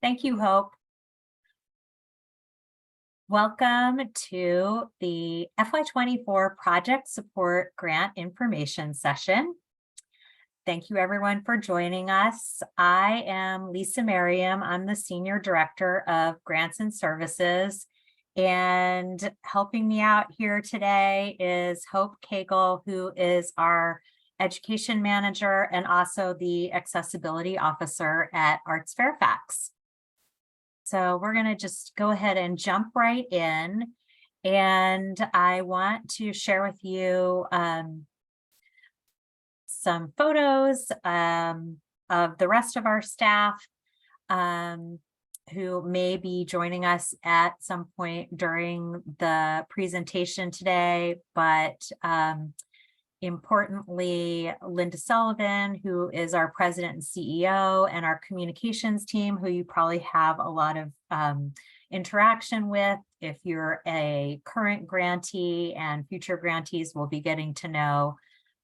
Thank you, Hope. Welcome to the FY24 Project Support Grant Information Session. Thank you everyone for joining us. I am Lisa Merriam. I'm the Senior Director of Grants and Services. And helping me out here today is Hope Cagle, who is our Education Manager and also the Accessibility Officer at ArtsFairfax. So we're going to just go ahead and jump right in. And I want to share with you some photos of the rest of our staff who may be joining us at some point during the presentation today. But importantly, Linda Sullivan, who is our president and CEO, and our communications team, who you probably have a lot of interaction with. If you're a current grantee, and future grantees will be getting to know.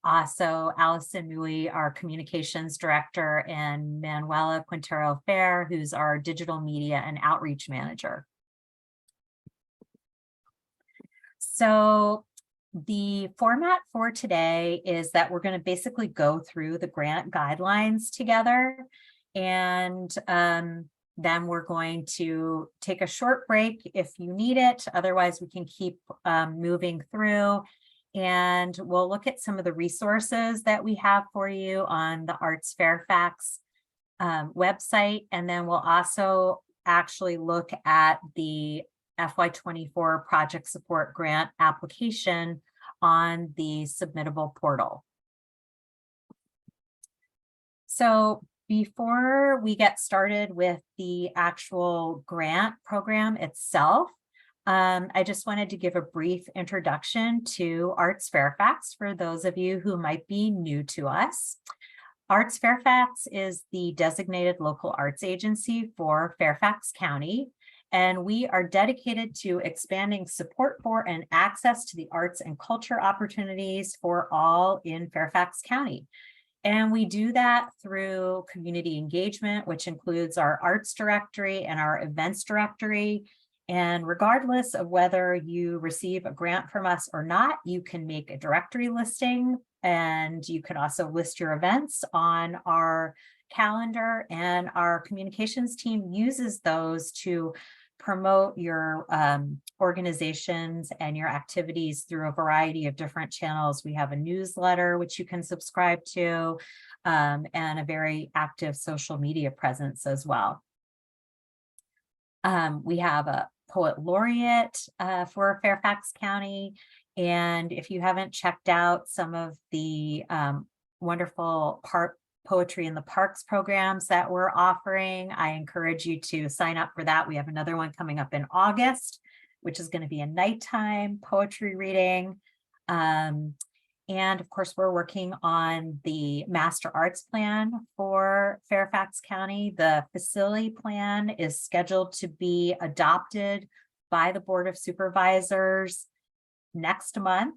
Also, Allison Mui, our communications director, and Manuela Quintero Fair, who's our digital media and outreach manager. So the format for today is that we're going to basically go through the grant guidelines together, and then we're going to take a short break if you need it. Otherwise, we can keep moving through, and we'll look at some of the resources that we have for you on the ArtsFairfax website, and then we'll also actually look at the FY24 Project Support Grant application on the submittable portal. So before we get started with the actual grant program itself, I just wanted to give a brief introduction to ArtsFairfax for those of you who might be new to us. ArtsFairfax is the designated local arts agency for Fairfax County, and we are dedicated to expanding support for and access to the arts and culture opportunities for all in Fairfax County. And we do that through community engagement, which includes our arts directory and our events directory. And regardless of whether you receive a grant from us or not, you can make a directory listing, and you can also list your events on our calendar, and our communications team uses those to promote your organizations and your activities through a variety of different channels. We have a newsletter which you can subscribe to, and a very active social media presence as well. We have a poet laureate for Fairfax County, and if you haven't checked out some of the wonderful Poetry in the Parks programs that we're offering, I encourage you to sign up for that. We have another one coming up in August, which is going to be a nighttime poetry reading. And of course, we're working on the Master Arts Plan for Fairfax County. The facility plan is scheduled to be adopted by the Board of Supervisors next month.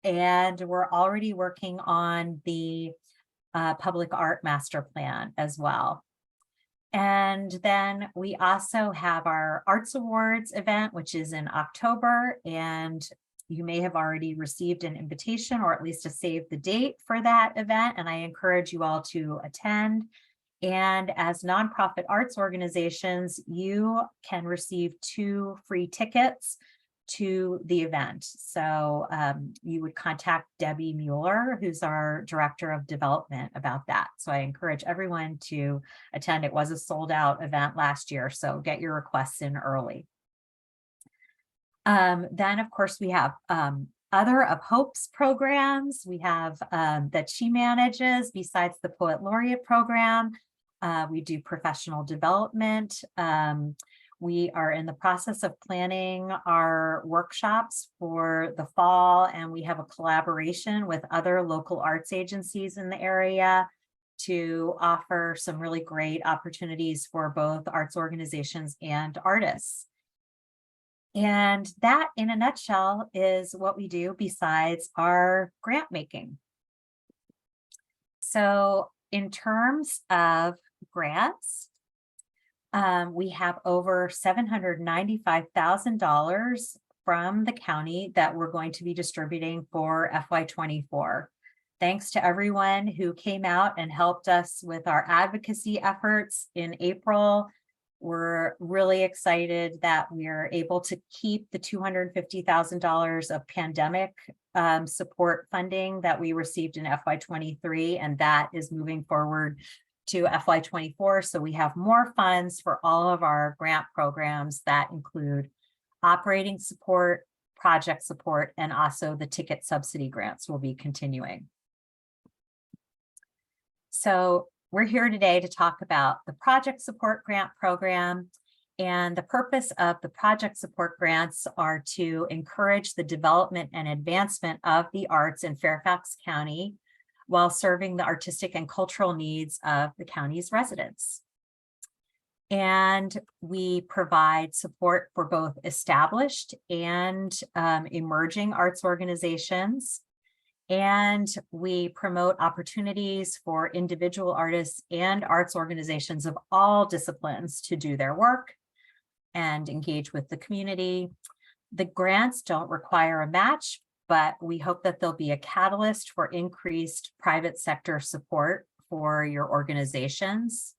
And we're already working on the Public Art Master Plan as well. And then we also have our Arts Awards event, which is in October, and you may have already received an invitation or at least a save the date for that event, and I encourage you all to attend. And as nonprofit arts organizations, you can receive 2 free tickets to the event. So you would contact Debbie Mueller, who's our Director of Development, about that. So I encourage everyone to attend. It was a sold-out event last year, so get your requests in early. Then, of course, we have other of Hope's programs. We have that she manages besides the Poet Laureate program. We do professional development. We are in the process of planning our workshops for the fall, and we have a collaboration with other local arts agencies in the area to offer some really great opportunities for both arts organizations and artists. And that, in a nutshell, is what we do besides our grant making. So in terms of grants, We have over $795,000 from the county that we're going to be distributing for FY24. Thanks to everyone who came out and helped us with our advocacy efforts in April. We're really excited that we're able to keep the $250,000 of pandemic support funding that we received in FY23, and that is moving forward to FY24. So we have more funds for all of our grant programs that include operating support, project support, and also the ticket subsidy grants will be continuing. So we're here today to talk about the project support grant program, and the purpose of the project support grants are to encourage the development and advancement of the arts in Fairfax County while serving the artistic and cultural needs of the county's residents. And we provide support for both established and emerging arts organizations. And we promote opportunities for individual artists and arts organizations of all disciplines to do their work and engage with the community. The grants don't require a match, but we hope that they'll be a catalyst for increased private sector support for your organizations.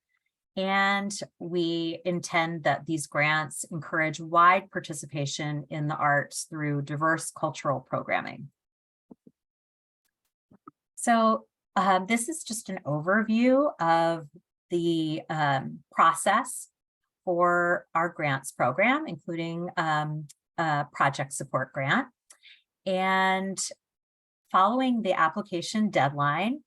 And we intend that these grants encourage wide participation in the arts through diverse cultural programming. So this is just an overview of the process for our grants program, including a project support grant. And following the application deadline,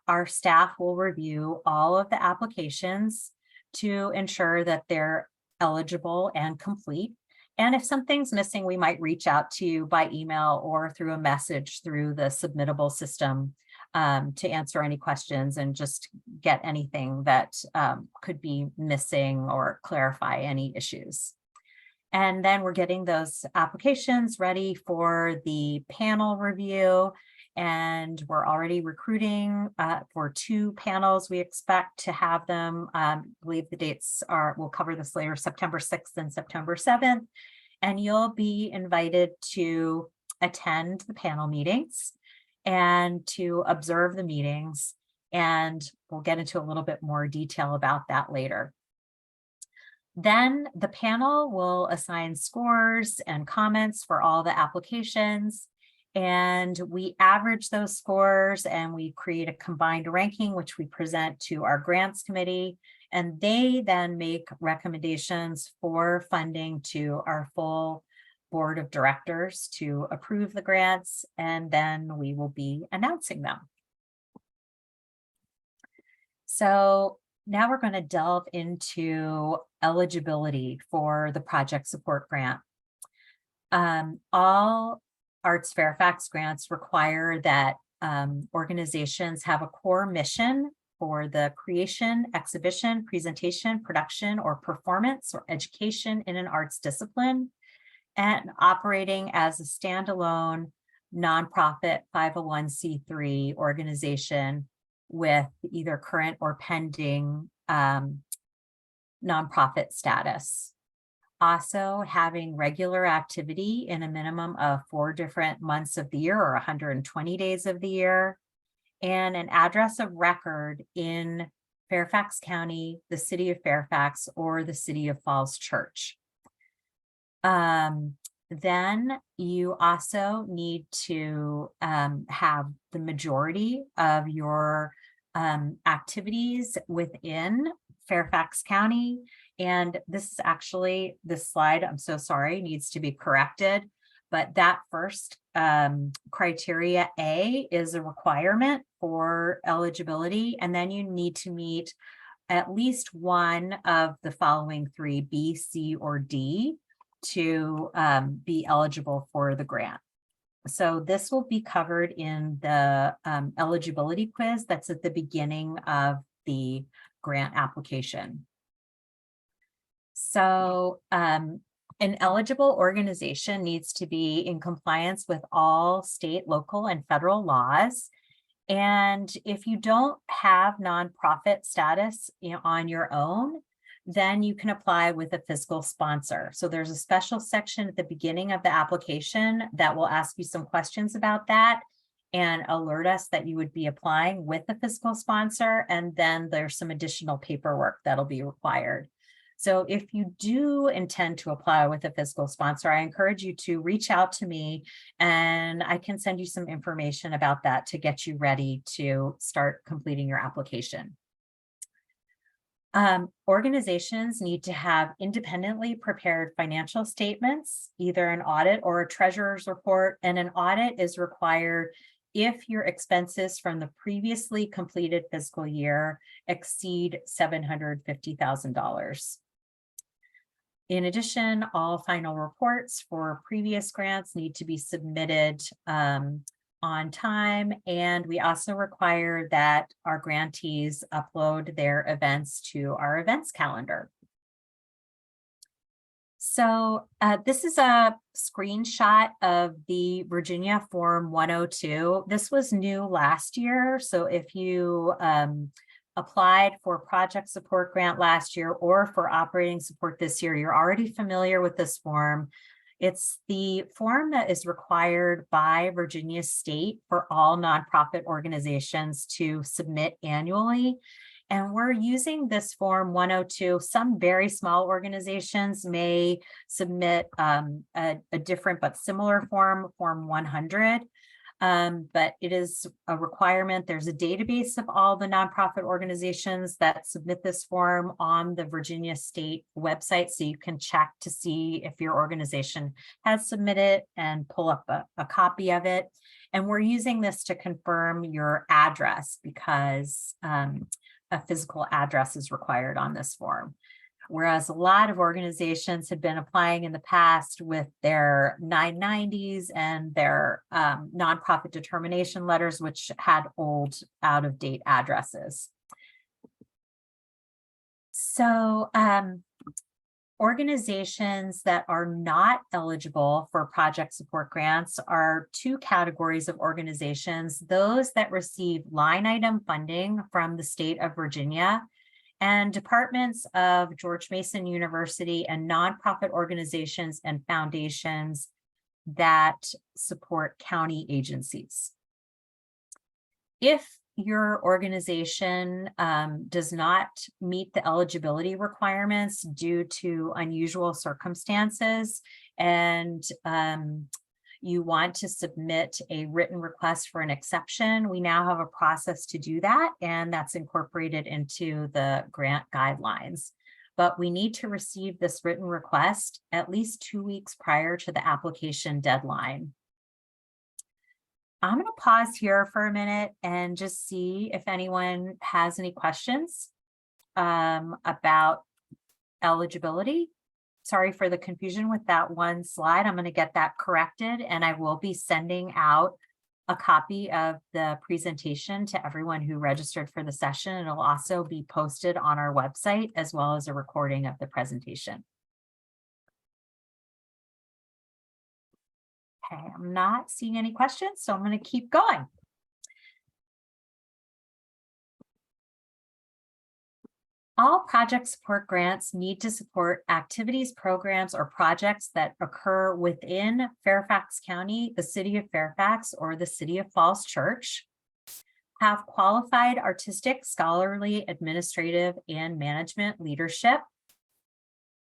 our staff will review all of the applications to ensure that they're eligible and complete. And if something's missing, we might reach out to you by email or through a message through the submittable system to answer any questions and just get anything that could be missing or clarify any issues. And then we're getting those applications ready for the panel review. And we're already recruiting for 2 panels. We expect to have them, I believe the dates we'll cover this later, September 6th and September 7th. And you'll be invited to attend the panel meetings and to observe the meetings. And we'll get into a little bit more detail about that later. Then the panel will assign scores and comments for all the applications. And we average those scores and we create a combined ranking, which we present to our grants committee. And they then make recommendations for funding to our full board of directors to approve the grants. And then we will be announcing them. So now we're going to delve into eligibility for the project support grant. All ArtsFairfax grants require that organizations have a core mission for the creation, exhibition, presentation, production, or performance or education in an arts discipline, and operating as a standalone nonprofit 501c3 organization with either current or pending nonprofit status. Also having regular activity in a minimum of 4 different months of the year or 120 days of the year, and an address of record in Fairfax County, the city of Fairfax, or the city of Falls Church. Then you also need to have the majority of your activities within Fairfax County. And this is actually, this slide, I'm so sorry, needs to be corrected. But that first criteria A is a requirement for eligibility. And then you need to meet at least one of the following 3, B, C, or D, to be eligible for the grant. So this will be covered in the eligibility quiz that's at the beginning of the grant application. So an eligible organization needs to be in compliance with all state, local, and federal laws. And if you don't have nonprofit status on your own, then you can apply with a fiscal sponsor. So there's a special section at the beginning of the application that will ask you some questions about that and alert us that you would be applying with a fiscal sponsor. And then there's some additional paperwork that'll be required. So if you do intend to apply with a fiscal sponsor, I encourage you to reach out to me and I can send you some information about that to get you ready to start completing your application. Organizations need to have independently prepared financial statements, either an audit or a treasurer's report, and an audit is required if your expenses from the previously completed fiscal year exceed $750,000. In addition, all final reports for previous grants need to be submitted on time, and we also require that our grantees upload their events to our events calendar. So this is a screenshot of the Virginia Form 102. This was new last year, so if you applied for project support grant last year or for operating support this year, you're already familiar with this form. It's the form that is required by Virginia State for all nonprofit organizations to submit annually. And we're using this form 102. Some very small organizations may submit a different but similar form 100. But it is a requirement. There's a database of all the nonprofit organizations that submit this form on the Virginia State website, so you can check to see if your organization has submitted and pull up a copy of it. And we're using this to confirm your address because a physical address is required on this form. Whereas a lot of organizations had been applying in the past with their 990s and their nonprofit determination letters, which had old, out-of-date addresses. So organizations that are not eligible for project support grants are two categories of organizations: those that receive line item funding from the state of Virginia, and departments of George Mason University, and nonprofit organizations and foundations that support county agencies. If your organization does not meet the eligibility requirements due to unusual circumstances, and you want to submit a written request for an exception, we now have a process to do that, and that's incorporated into the grant guidelines. But we need to receive this written request at least 2 weeks prior to the application deadline. I'm going to pause here for a minute and just see if anyone has any questions about eligibility. Sorry for the confusion with that one slide. I'm going to get that corrected, and I will be sending out a copy of the presentation to everyone who registered for the session. It'll also be posted on our website, as well as a recording of the presentation. Okay, I'm not seeing any questions, so I'm going to keep going. All project support grants need to support activities, programs, or projects that occur within Fairfax County, the city of Fairfax, or the city of Falls Church, have qualified artistic, scholarly, administrative, and management leadership,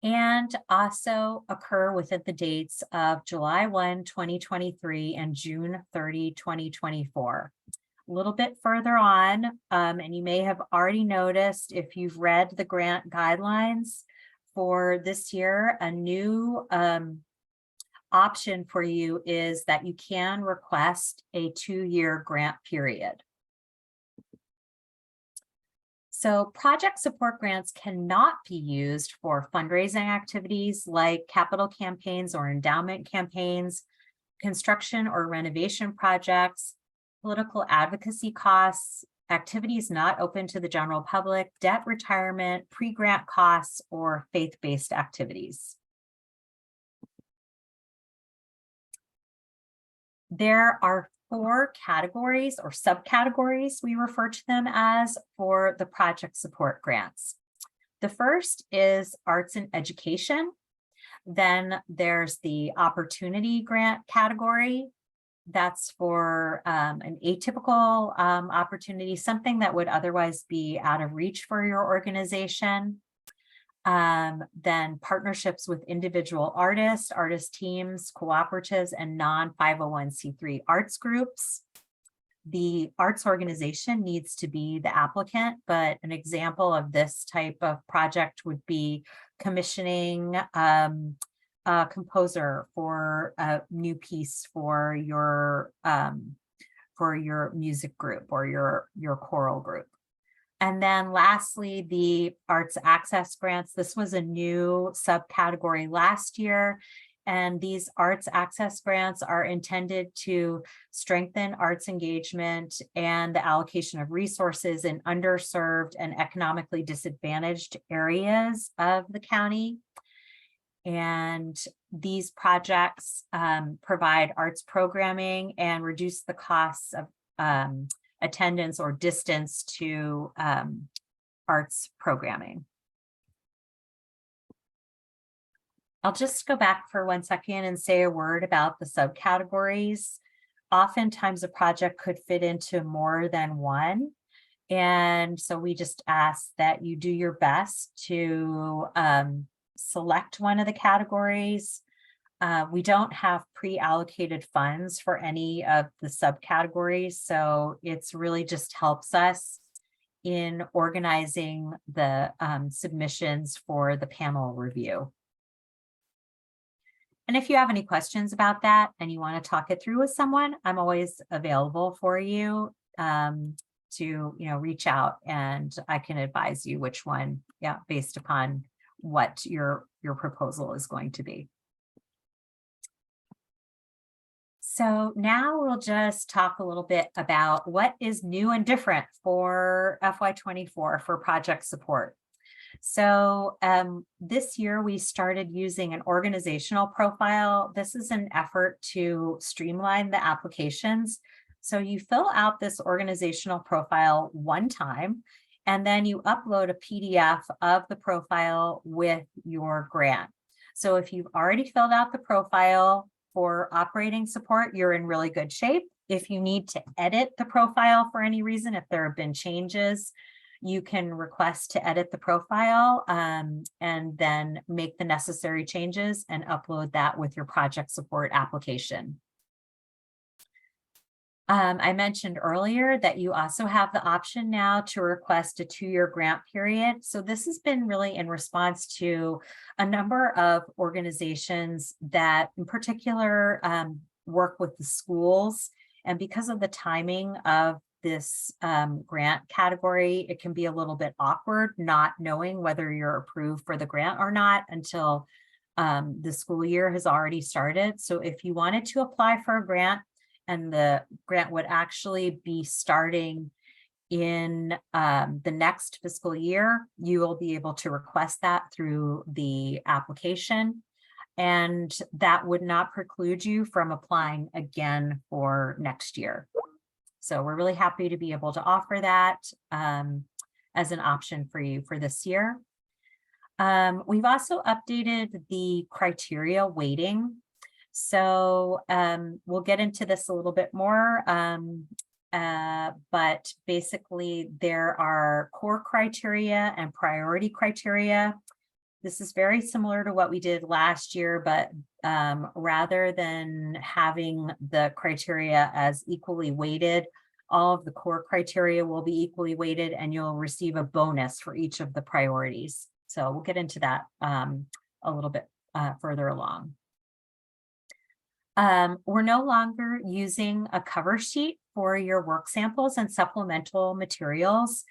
and also occur within the dates of July 1, 2023 and June 30, 2024. A little bit further on, and you may have already noticed if you've read the grant guidelines for this year, a new option for you is that you can request a 2-year grant period. So project support grants cannot be used for fundraising activities like capital campaigns or endowment campaigns, construction or renovation projects, political advocacy costs, activities not open to the general public, debt retirement, pre-grant costs, or faith-based activities. There are 4 categories or subcategories, we refer to them as, for the project support grants. The first is arts and education. Then there's the opportunity grant category. That's for an atypical opportunity, something that would otherwise be out of reach for your organization. Then partnerships with individual artists, artist teams, cooperatives, and non-501c3 arts groups. The arts organization needs to be the applicant, but an example of this type of project would be commissioning a composer for a new piece for your music group or your choral group. And then lastly, the arts access grants. This was a new subcategory last year. And these arts access grants are intended to strengthen arts engagement and the allocation of resources in underserved and economically disadvantaged areas of the county. And these projects provide arts programming and reduce the costs of attendance or distance to arts programming. I'll just go back for 1 second and say a word about the subcategories. Oftentimes a project could fit into more than one. And so we just ask that you do your best to select one of the categories. We don't have pre-allocated funds for any of the subcategories, so it's really just helps us in organizing the submissions for the panel review. And if you have any questions about that and you want to talk it through with someone, I'm always available for you to reach out, and I can advise you which one, based upon what your proposal is going to be. So now we'll just talk a little bit about what is new and different for FY24 for project support. So this year we started using an organizational profile. This is an effort to streamline the applications. So you fill out this organizational profile one time, and then you upload a PDF of the profile with your grant. So if you've already filled out the profile for operating support, you're in really good shape. If you need to edit the profile for any reason, if there have been changes, you can request to edit the profile and then make the necessary changes and upload that with your project support application. I mentioned earlier that you also have the option now to request a 2-year grant period. So this has been really in response to a number of organizations that in particular work with the schools. And because of the timing of this grant category, it can be a little bit awkward not knowing whether you're approved for the grant or not until the school year has already started. So if you wanted to apply for a grant, and the grant would actually be starting in the next fiscal year, you will be able to request that through the application. And that would not preclude you from applying again for next year. So we're really happy to be able to offer that as an option for you for this year. We've also updated the criteria weighting. So we'll get into this a little bit more, but basically there are core criteria and priority criteria. This is very similar to what we did last year, but rather than having the criteria as equally weighted, all of the core criteria will be equally weighted and you'll receive a bonus for each of the priorities. So we'll get into that a little bit further along. We're no longer using a cover sheet for your work samples and supplemental materials.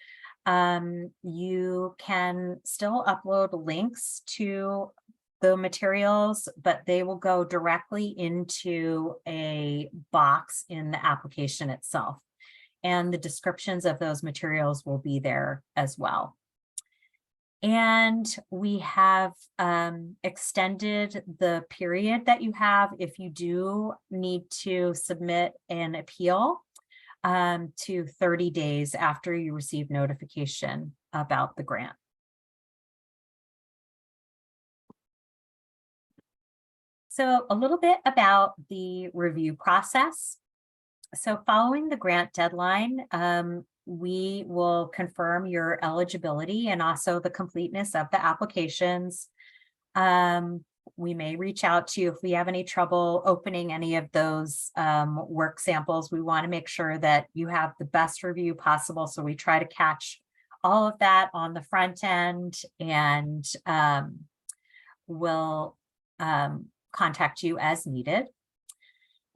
You can still upload links to the materials, but they will go directly into a box in the application itself. And the descriptions of those materials will be there as well. And we have extended the period that you have if you do need to submit an appeal to 30 days after you receive notification about the grant. So a little bit about the review process. So following the grant deadline, we will confirm your eligibility and also the completeness of the applications. We may reach out to you if we have any trouble opening any of those work samples. We want to make sure that you have the best review possible. So we try to catch all of that on the front end, and we'll contact you as needed.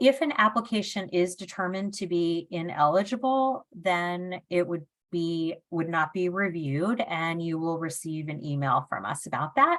If an application is determined to be ineligible, then it would not be reviewed, and you will receive an email from us about that.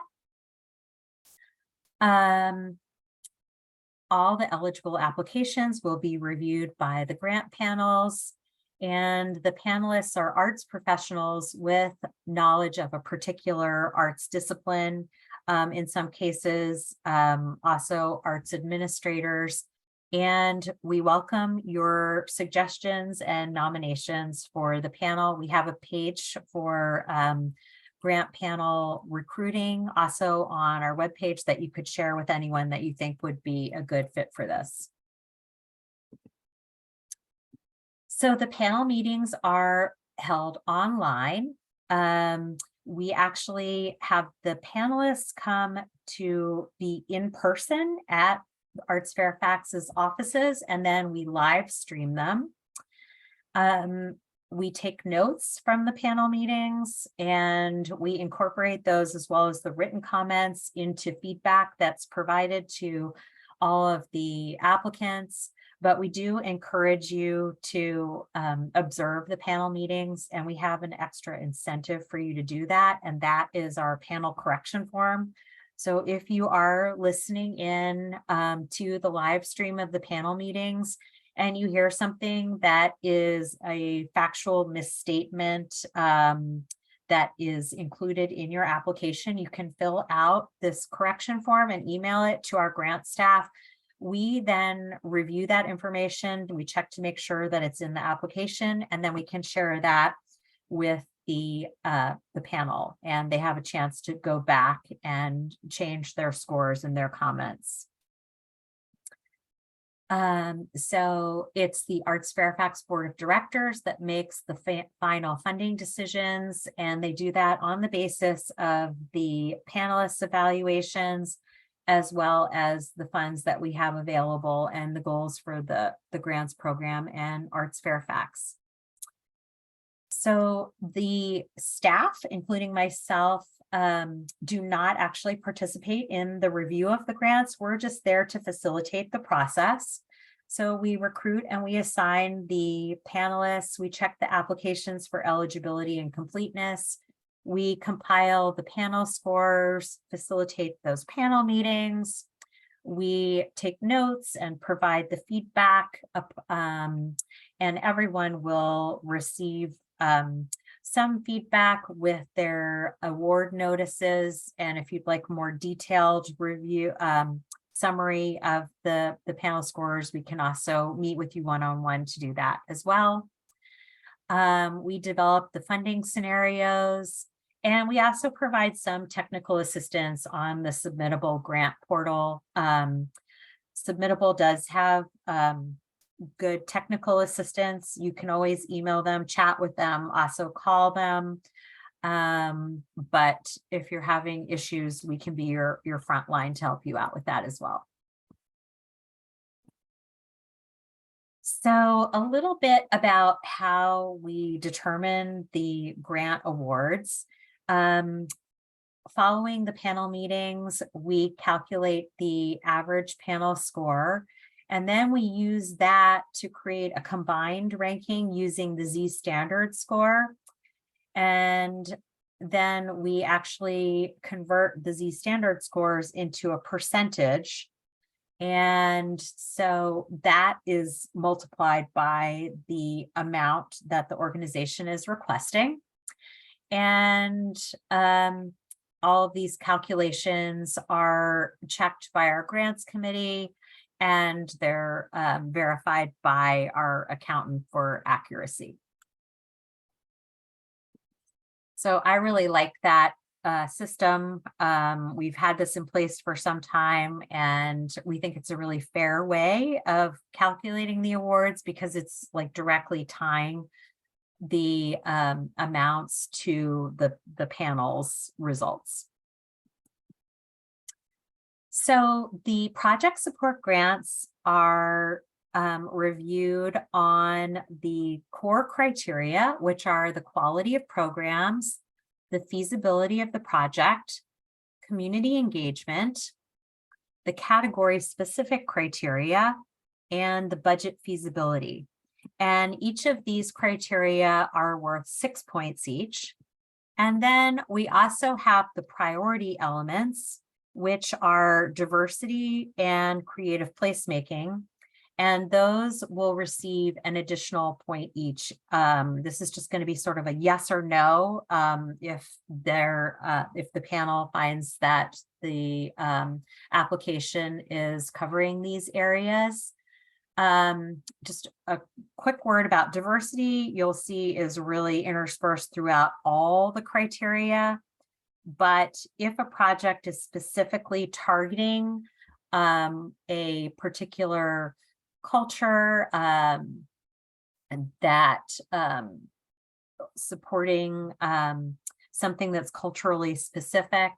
All the eligible applications will be reviewed by the grant panels, and the panelists are arts professionals with knowledge of a particular arts discipline. In some cases, also arts administrators. And we welcome your suggestions and nominations for the panel. We have a page for grant panel recruiting also on our webpage that you could share with anyone that you think would be a good fit for this. So the panel meetings are held online. We actually have the panelists come to be in person at ArtsFairfax's offices, and then we live stream them. We take notes from the panel meetings, and we incorporate those as well as the written comments into feedback that's provided to all of the applicants. But we do encourage you to observe the panel meetings, and we have an extra incentive for you to do that, and that is our panel correction form. So if you are listening in to the live stream of the panel meetings and you hear something that is a factual misstatement that is included in your application, you can fill out this correction form and email it to our grant staff. We then review that information. We check to make sure that it's in the application, and then we can share that with the panel, and they have a chance to go back and change their scores and their comments. So it's the ArtsFairfax Board of Directors that makes the final funding decisions, and they do that on the basis of the panelists' evaluations, as well as the funds that we have available and the goals for the grants program and ArtsFairfax. So the staff, including myself, do not actually participate in the review of the grants. We're just there to facilitate the process. So we recruit and we assign the panelists. We check the applications for eligibility and completeness. We compile the panel scores, facilitate those panel meetings. We take notes and provide the feedback, and everyone will receive some feedback with their award notices. And if you'd like more detailed review summary of the panel scores, we can also meet with you one-on-one to do that as well. We develop the funding scenarios, and we also provide some technical assistance on the Submittable grant portal. Submittable does have good technical assistance. You can always email them, chat with them, also call them. But if you're having issues, we can be your front line to help you out with that as well. So a little bit about how we determine the grant awards. Following the panel meetings, we calculate the average panel score, and then we use that to create a combined ranking using the Z standard score. And then we actually convert the Z standard scores into a percentage. And so that is multiplied by the amount that the organization is requesting. And all of these calculations are checked by our grants committee, and they're verified by our accountant for accuracy. So I really like that system. We've had this in place for some time, and we think it's a really fair way of calculating the awards because it's like directly tying the amounts to the panel's results. So the project support grants are reviewed on the core criteria, which are the quality of programs, the feasibility of the project, community engagement, the category specific criteria, and the budget feasibility. And each of these criteria are worth 6 points each. And then we also have the priority elements, which are diversity and creative placemaking. And those will receive an additional point each. This is just going to be sort of a yes or no if the panel finds that the application is covering these areas. Just a quick word about diversity, you'll see is really interspersed throughout all the criteria. But if a project is specifically targeting a particular culture and that supporting something that's culturally specific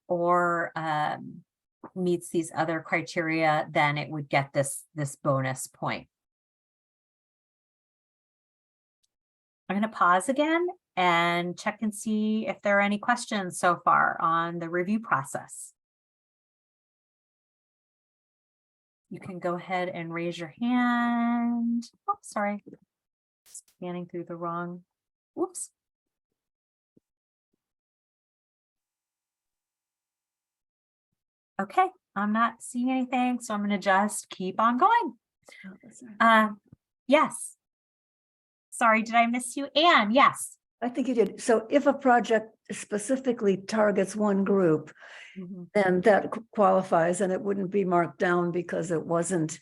or meets these other criteria, then it would get this bonus point. I'm going to pause again and check and see if there are any questions so far on the review process. You can go ahead and raise your hand. Oh, sorry. Scanning through the wrong. Whoops. Okay, I'm not seeing anything, so I'm going to just keep on going. Yes. Sorry, did I miss you? Anne, yes. I think you did. So if a project specifically targets one group, then that qualifies and it wouldn't be marked down because it wasn't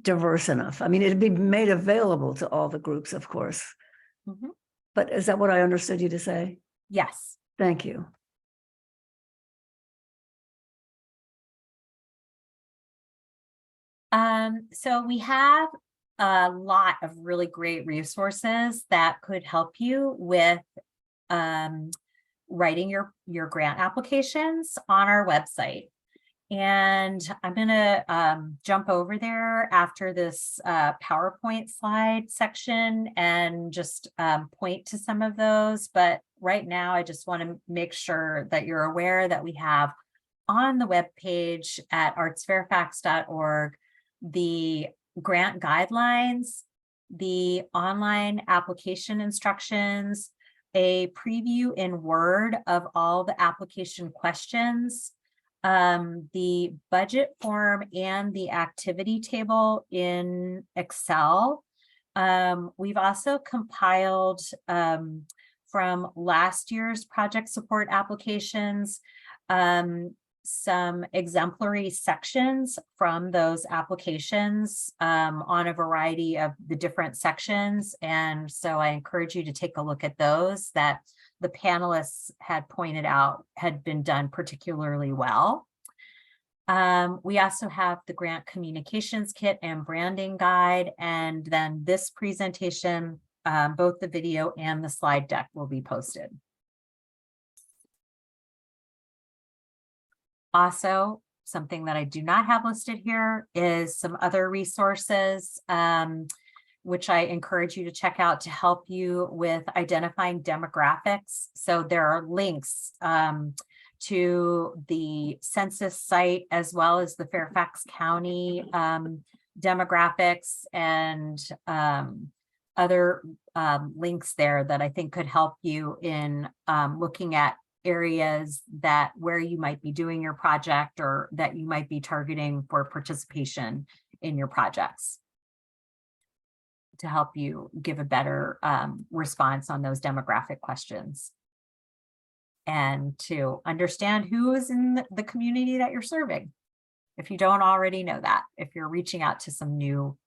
diverse enough. I mean, it'd be made available to all the groups, of course. But is that what I understood you to say? Yes. Thank you. So we have a lot of really great resources that could help you with writing your grant applications on our website. And I'm going to jump over there after this PowerPoint slide section and just point to some of those. But right now, I just want to make sure that you're aware that we have on the webpage at artsfairfax.org the grant guidelines, the online application instructions, a preview in Word of all the application questions, the budget form and the activity table in Excel. We've also compiled from last year's project support applications some exemplary sections from those applications on a variety of the different sections. And so I encourage you to take a look at those that the panelists had pointed out had been done particularly well. We also have the grant communications kit and branding guide. And then this presentation, both the video and the slide deck will be posted. Also, something that I do not have listed here is some other resources, which I encourage you to check out to help you with identifying demographics. So there are links to the census site as well as the Fairfax County demographics and other links there that I think could help you in looking at areas that where you might be doing your project or that you might be targeting for participation in your projects to help you give a better response on those demographic questions and to understand who is in the community that you're serving. If you don't already know that, if you're reaching out to some new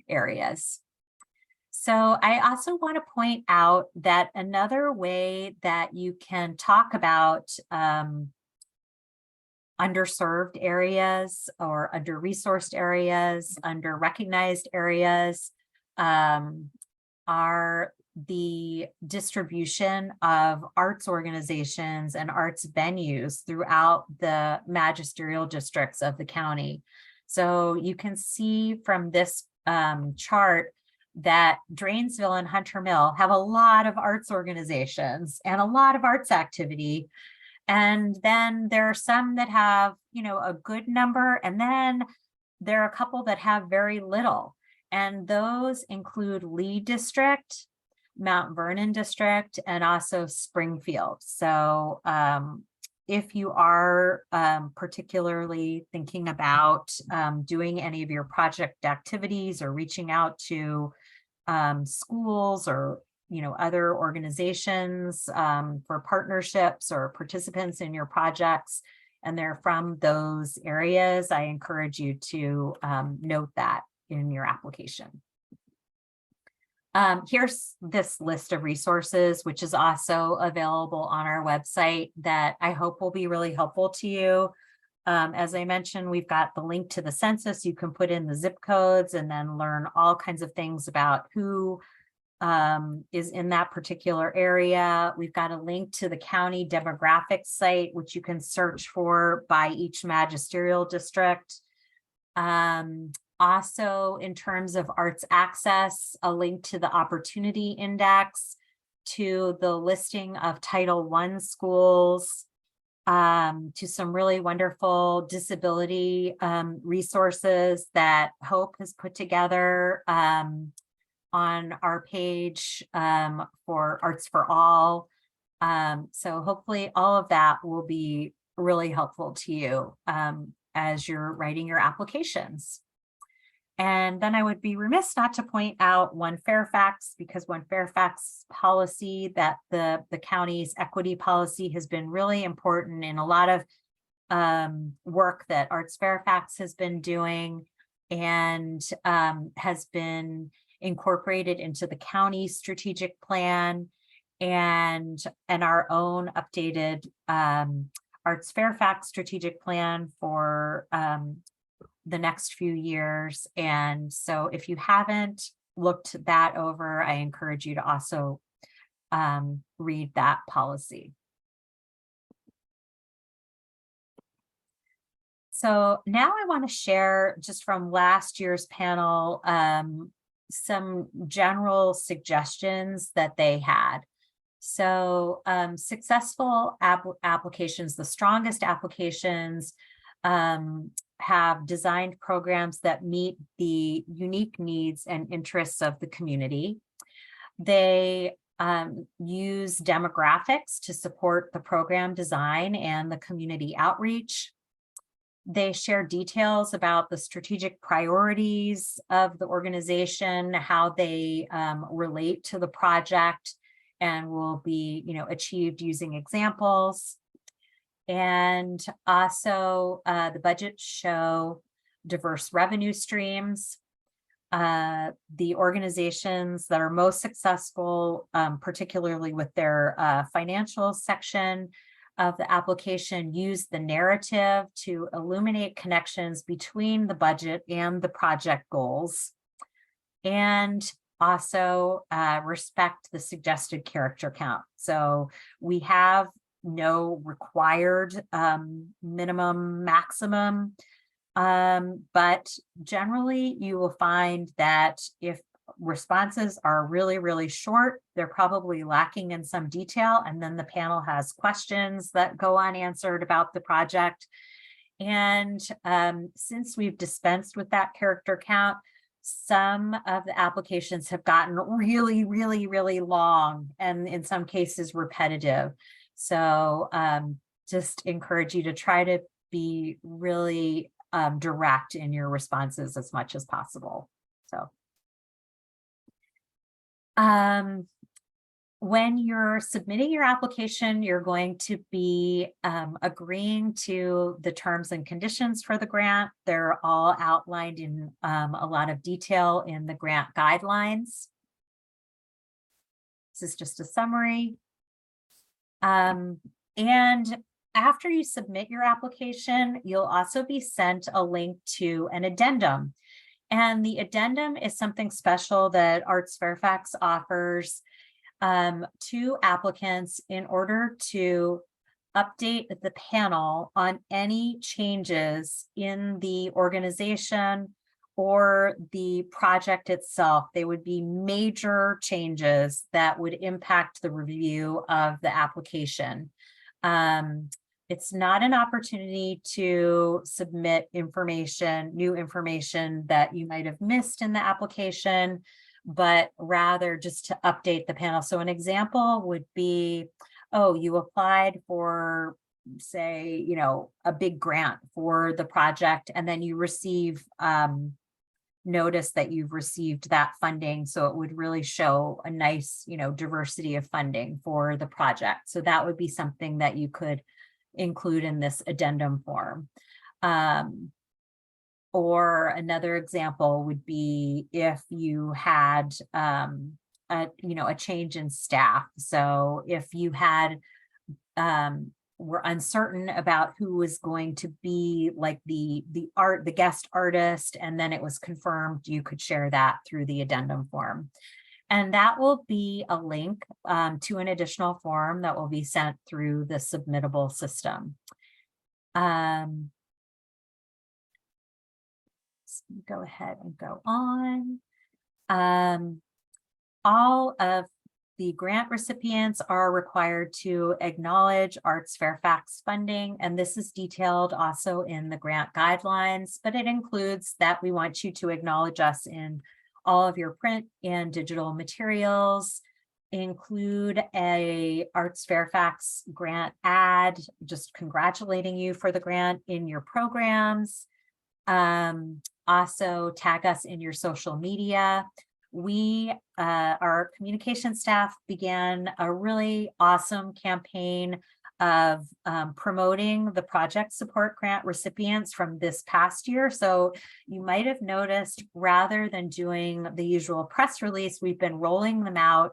areas. So I also want to point out that another way that you can talk about underserved areas or under-resourced areas, under-recognized areas, are the distribution of arts organizations and arts venues throughout the magisterial districts of the county. So you can see from this chart that Drainesville and Hunter Mill have a lot of arts organizations and a lot of arts activity. And then there are some that have, a good number, and then there are a couple that have very little. And those include Lee District, Mount Vernon District, and also Springfield. So if you are particularly thinking about doing any of your project activities or reaching out to schools or other organizations for partnerships or participants in your projects, and they're from those areas, I encourage you to note that in your application. Here's this list of resources, which is also available on our website, that I hope will be really helpful to you. As I mentioned, we've got the link to the census. You can put in the zip codes and then learn all kinds of things about who is in that particular area. We've got a link to the county demographics site, which you can search for by each magisterial district. Also, in terms of arts access, a link to the Opportunity Index, to the listing of Title I schools, to some really wonderful disability resources that Hope has put together on our page for Arts for All. So hopefully all of that will be really helpful to you as you're writing your applications. And then I would be remiss not to point out One Fairfax, because One Fairfax policy, that the county's equity policy, has been really important in a lot of work that ArtsFairfax has been doing, and has been incorporated into the county's strategic plan and our own updated ArtsFairfax strategic plan for the next few years. And so if you haven't looked that over, I encourage you to also read that policy. So now I want to share, just from last year's panel, some general suggestions that they had. So successful applications, the strongest applications, have designed programs that meet the unique needs and interests of the community. They use demographics to support the program design and the community outreach. They share details about the strategic priorities of the organization, how they relate to the project, and will be, achieved using examples. And also the budgets show diverse revenue streams. The organizations that are most successful, particularly with their financial section of the application, use the narrative to illuminate connections between the budget and the project goals, and also respect the suggested character count. So we have no required minimum, maximum, but generally you will find that if responses are really, really short, they're probably lacking in some detail, and then the panel has questions that go unanswered about the project. And since we've dispensed with that character count, some of the applications have gotten really, really, really long, and in some cases repetitive. So just encourage you to try to be really direct in your responses as much as possible. So when you're submitting your application, you're going to be agreeing to the terms and conditions for the grant. They're all outlined in a lot of detail in the grant guidelines. This is just a summary. And after you submit your application, you'll also be sent a link to an addendum. And the addendum is something special that ArtsFairfax offers to applicants in order to update the panel on any changes in the organization or the project itself. They would be major changes that would impact the review of the application. It's not an opportunity to submit information, new information that you might have missed in the application, but rather just to update the panel. So an example would be, oh, you applied for, say, you know, a big grant for the project, and then you receive notice that you've received that funding. So it would really show a nice, you know, diversity of funding for the project. So that would be something that you could include in this addendum form. Or another example would be if you had a change in staff. So if you had were uncertain about who was going to be like the guest artist, and then it was confirmed, you could share that through the addendum form. And that will be a link to an additional form that will be sent through the submittable system. Let's go ahead and go on. All of the grant recipients are required to acknowledge ArtsFairfax funding, and this is detailed also in the grant guidelines, but it includes that we want you to acknowledge us in all of your print and digital materials, include a ArtsFairfax grant ad, just congratulating you for the grant in your programs. Also tag us in your social media. We, our communication staff began a really awesome campaign of promoting the project support grant recipients from this past year. So you might have noticed, rather than doing the usual press release, we've been rolling them out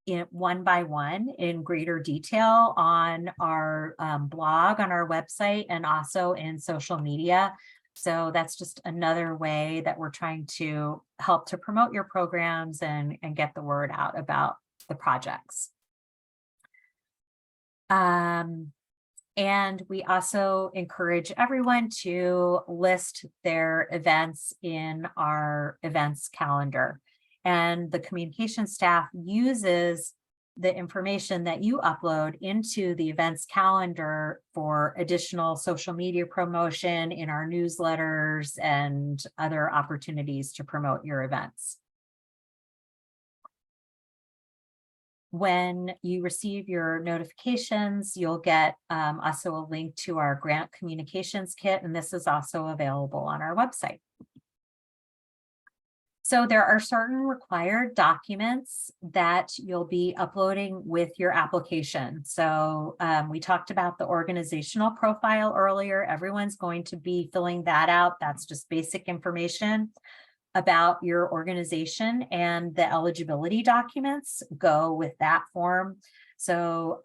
in one by one in greater detail on our blog, on our website, and also in social media. So that's just another way that we're trying to help to promote your programs and get the word out about the projects. And we also encourage everyone to list their events in our events calendar. And the communication staff uses the information that you upload into the events calendar for additional social media promotion in our newsletters and other opportunities to promote your events. When you receive your notifications, you'll get also a link to our grant communications kit, and this is also available on our website. So there are certain required documents that you'll be uploading with your application. So we talked about the organizational profile earlier. Everyone's going to be filling that out. That's just basic information about your organization, and the eligibility documents go with that form. So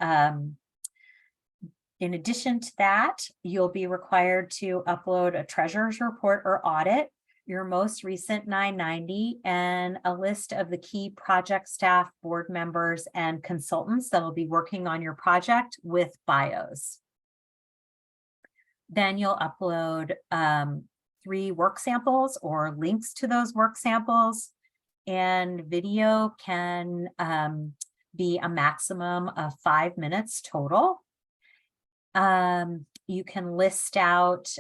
in addition to that, you'll be required to upload a treasurer's report or audit, your most recent 990, and a list of the key project staff, board members, and consultants that will be working on your project with bios. Then you'll upload 3 work samples or links to those work samples, and video can be a maximum of 5 minutes total. You can list out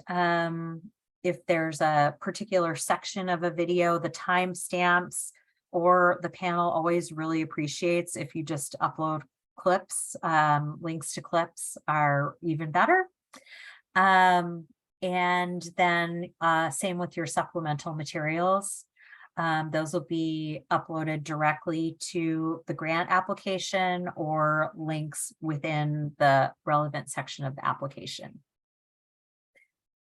if there's a particular section of a video, the timestamps, or the panel always really appreciates if you just upload clips. Links to clips are even better. And then same with your supplemental materials. Those will be uploaded directly to the grant application or links within the relevant section of the application.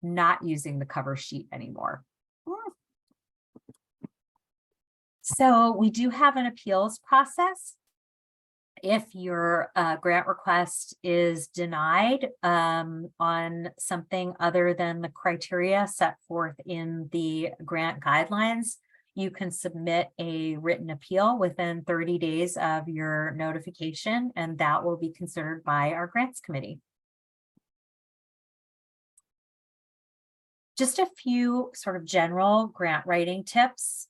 Not using the cover sheet anymore. So we do have an appeals process. if your grant request is denied on something other than the criteria set forth in the grant guidelines, you can submit a written appeal within 30 days of your notification, and that will be considered by our grants committee. Just a few sort of general grant writing tips.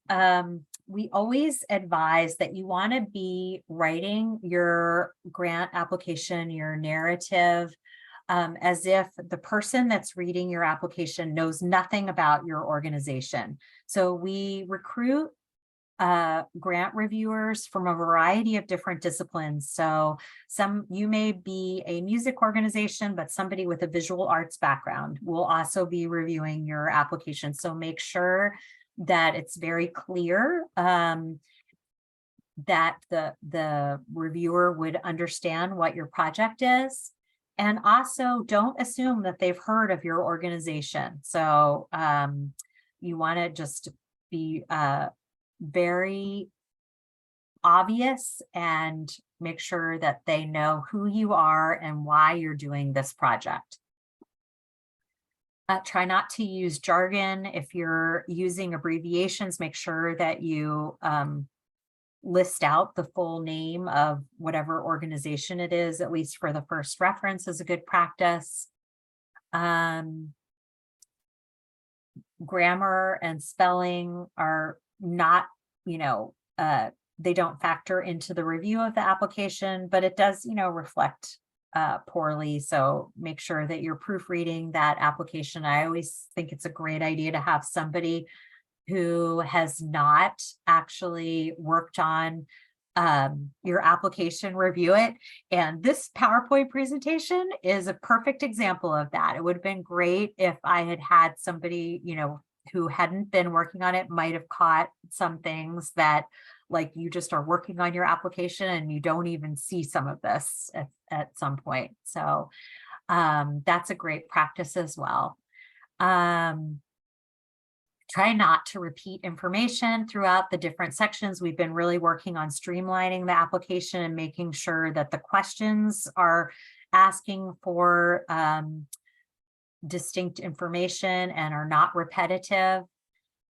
We always advise that you want to be writing your grant application, your narrative, as if the person that's reading your application knows nothing about your organization. So we recruit grant reviewers from a variety of different disciplines. So you may be a music organization, but somebody with a visual arts background will also be reviewing your application. So make sure that it's very clear that the reviewer would understand what your project is. And also don't assume that they've heard of your organization. So you want to just be very obvious and make sure that they know who you are and why you're doing this project. Try not to use jargon. If you're using abbreviations, make sure that you list out the full name of whatever organization it is, at least for the first reference, is a good practice. Grammar and spelling are not, they don't factor into the review of the application, but it does, reflect poorly. So make sure that you're proofreading that application. I always think it's a great idea to have somebody who has not actually worked on your application review it. And this PowerPoint presentation is a perfect example of that. It would have been great if I had had somebody, who hadn't been working on it, might have caught some things that, like, you just are working on your application and you don't even see some of this at some point. So that's a great practice as well. Try not to repeat information throughout the different sections. We've been really working on streamlining the application and making sure that the questions are asking for distinct information and are not repetitive.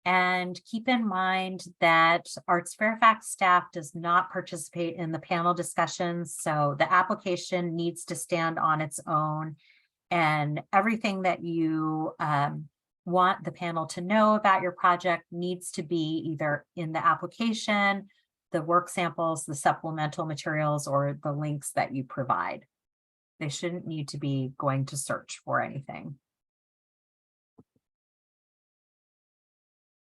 And keep in mind that ArtsFairfax staff does not participate in the panel discussions, so the application needs to stand on its own, and everything that you want the panel to know about your project needs to be either in the application, the work samples, the supplemental materials, or the links that you provide. They shouldn't need to be going to search for anything.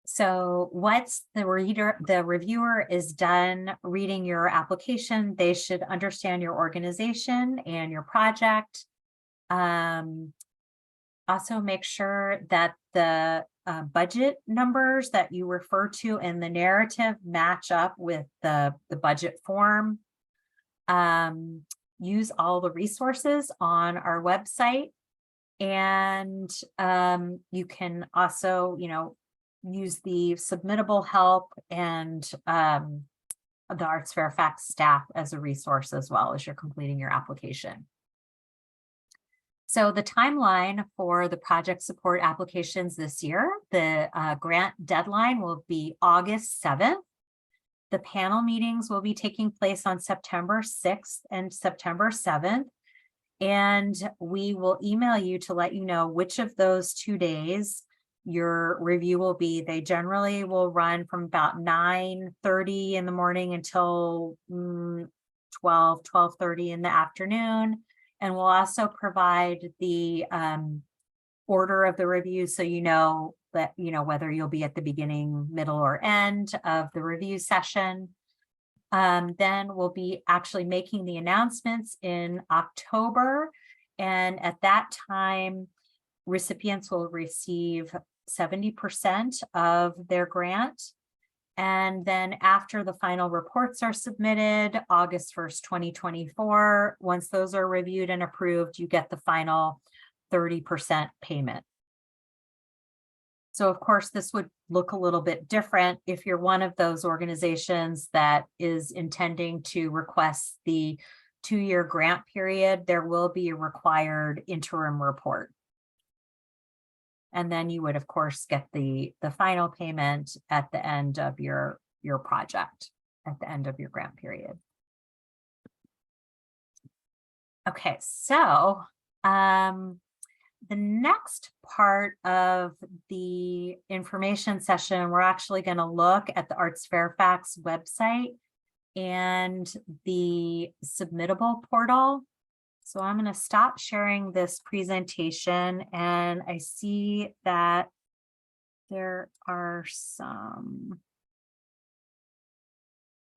So once the reviewer is done reading your application, they should understand your organization and your project. Also make sure that the budget numbers that you refer to in the narrative match up with the budget form. Use all the resources on our website, and you can also, use the submittable help and the ArtsFairfax staff as a resource as well as you're completing your application. So the timeline for the project support applications this year, the grant deadline will be August 7th. The panel meetings will be taking place on September 6th and September 7th. And we will email you to let you know which of those 2 days your review will be. They generally will run from about 9:30 in the morning until 12:30 in the afternoon. And we'll also provide the order of the review, so you know that, whether you'll be at the beginning, middle, or end of the review session. Then we'll be actually making the announcements in October. And at that time, recipients will receive 70% of their grant. And then after the final reports are submitted, August 1st, 2024, once those are reviewed and approved, you get the final 30% payment. So of course, this would look a little bit different if you're one of those organizations that is intending to request the 2-year grant period. There will be a required interim report. And then you would, of course, get the final payment at the end of your project, at the end of your grant period. Okay, so the next part of the information session, we're actually going to look at the ArtsFairfax website and the submittable portal. So I'm going to stop sharing this presentation, and I see that there are some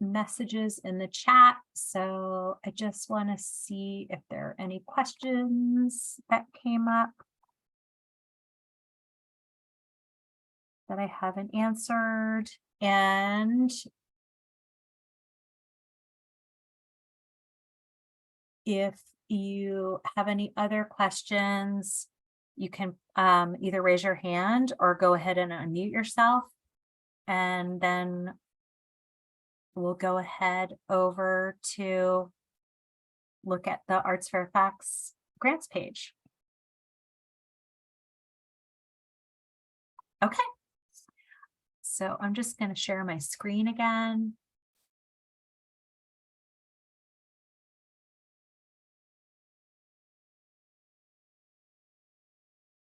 messages in the chat. So I just want to see if there are any questions that came up that I haven't answered. And if you have any other questions, you can either raise your hand or go ahead and unmute yourself, and then we'll go ahead over to look at the ArtsFairfax grants page. Okay, so I'm just going to share my screen again.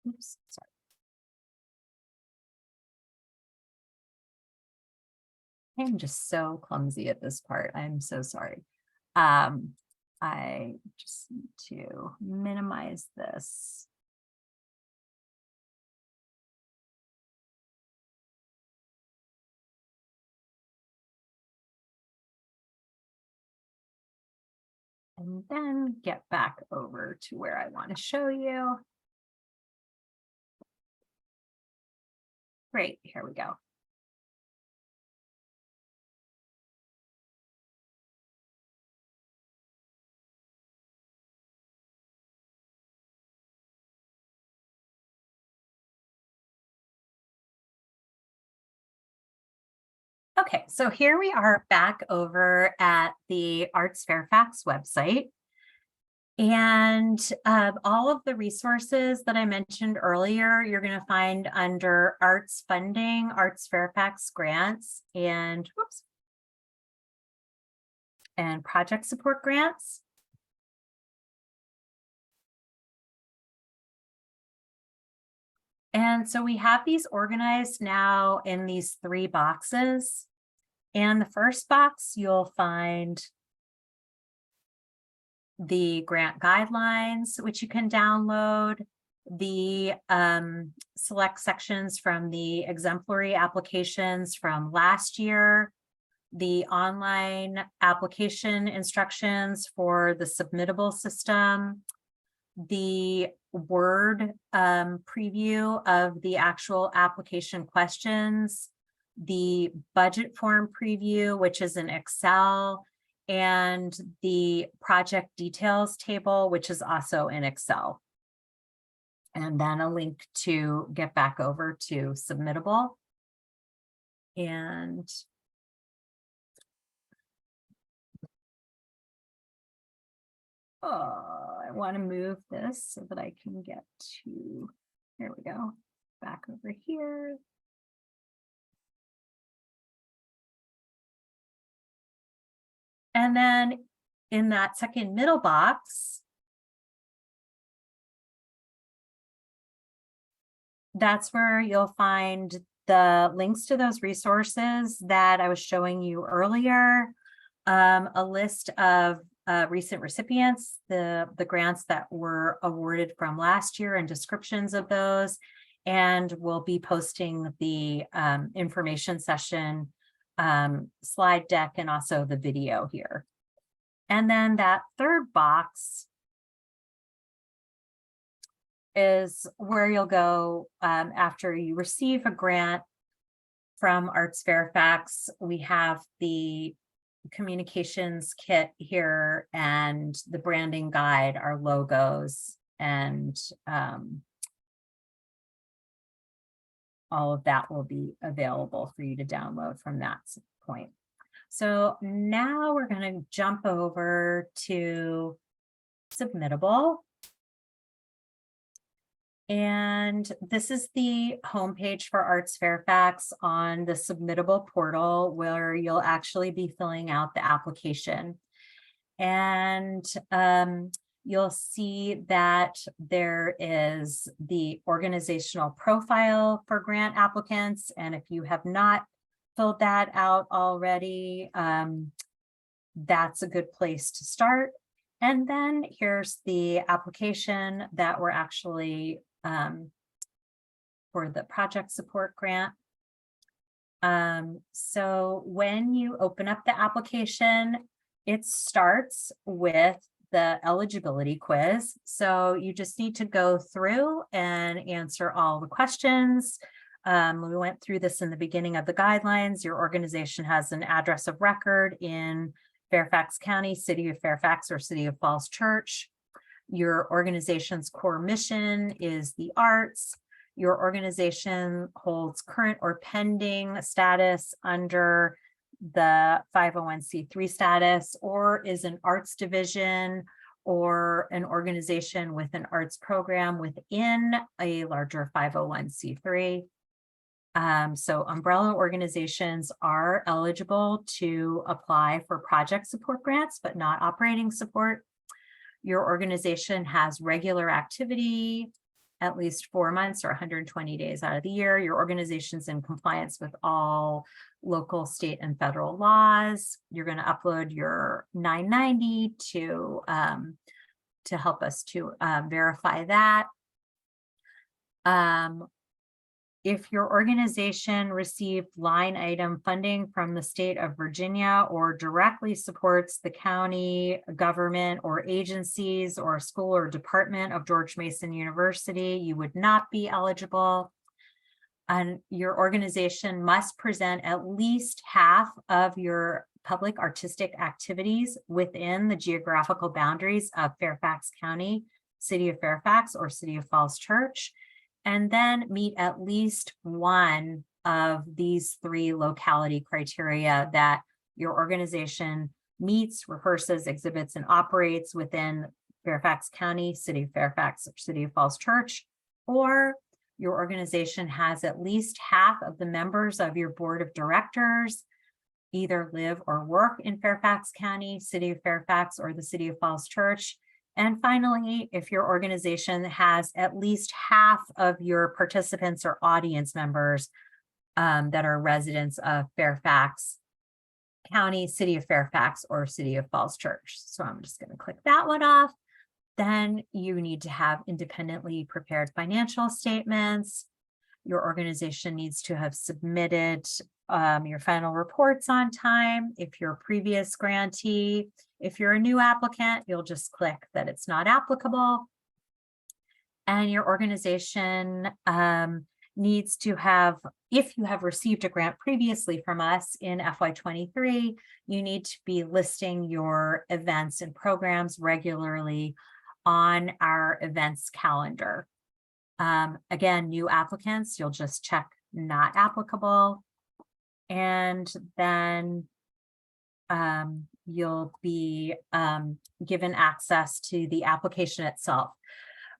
Oops, sorry. I'm just so clumsy at this part. I'm so sorry. I just need to minimize this. And then get back over to where I want to show you. Great, here we go. Okay, so here we are back over at the ArtsFairfax website. And all of the resources that I mentioned earlier, you're going to find under Arts Funding, ArtsFairfax Grants, and Project Support Grants. And so we have these organized now in these 3 boxes. And the first box, you'll find the grant guidelines, which you can download, the select sections from the exemplary applications from last year, the online application instructions for the submittable system, the Word preview of the actual application questions, the budget form preview, which is in Excel, and the project details table, which is also in Excel. And then a link to get back over to submittable. And I want to move this so that I can get to, here we go, back over here. And then in that second middle box, that's where you'll find the links to those resources that I was showing you earlier, a list of recent recipients, the grants that were awarded from last year and descriptions of those, and we'll be posting the information session slide deck and also the video here. And then that third box is where you'll go after you receive a grant from ArtsFairfax. We have the communications kit here and the branding guide, our logos, and all of that will be available for you to download from that point. So now we're going to jump over to Submittable. And this is the homepage for Arts Fairfax on the Submittable portal, where you'll actually be filling out the application. And you'll see that there is the organizational profile for grant applicants. And if you have not filled that out already, that's a good place to start. And then here's the application that we're actually for the project support grant. So when you open up the application, it starts with the eligibility quiz. So you just need to go through and answer all the questions. We went through this in the beginning of the guidelines. Your organization has an address of record in Fairfax County, City of Fairfax, or City of Falls Church. Your organization's core mission is the arts. Your organization holds current or pending status under the 501c3 status, or is an arts division or an organization with an arts program within a larger 501c3. So umbrella organizations are eligible to apply for project support grants, but not operating support. Your organization has regular activity at least 4 months or 120 days out of the year. Your organization's in compliance with all local, state, and federal laws. You're going to upload your 990 to help us to verify that. If your organization received line item funding from the state of Virginia or directly supports the county government or agencies or school or department of George Mason University, you would not be eligible. And your organization must present at least half of your public artistic activities within the geographical boundaries of Fairfax County, City of Fairfax, or City of Falls Church, and then meet at least one of these 3 locality criteria that your organization meets, rehearses, exhibits, and operates within Fairfax County, City of Fairfax, or City of Falls Church, or your organization has at least half of the members of your board of directors either live or work in Fairfax County, City of Fairfax, or the City of Falls Church. And finally, if your organization has at least half of your participants or audience members that are residents of Fairfax County, City of Fairfax, or City of Falls Church. So I'm just going to click that one off. Then you need to have independently prepared financial statements. Your organization needs to have submitted your final reports on time. If you're a previous grantee, if you're a new applicant, you'll just click that it's not applicable. And your organization needs to have, if you have received a grant previously from us in FY23, you need to be listing your events and programs regularly on our events calendar. Again, new applicants, you'll just check not applicable. And then you'll be given access to the application itself.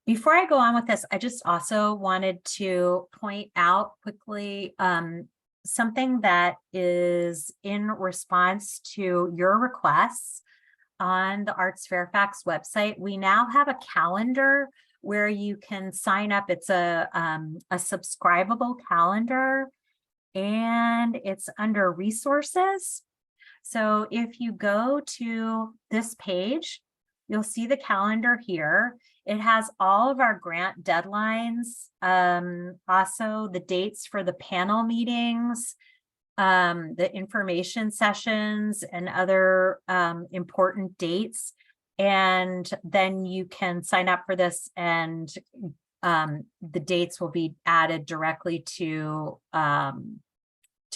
Before I go on with this, I just also wanted to point out quickly something that is in response to your requests on the Arts Fairfax website. We now have a calendar where you can sign up. It's a subscribable calendar, and it's under resources. So if you go to this page, you'll see the calendar here. It has all of our grant deadlines, also the dates for the panel meetings, the information sessions, and other important dates. And then you can sign up for this, and the dates will be added directly to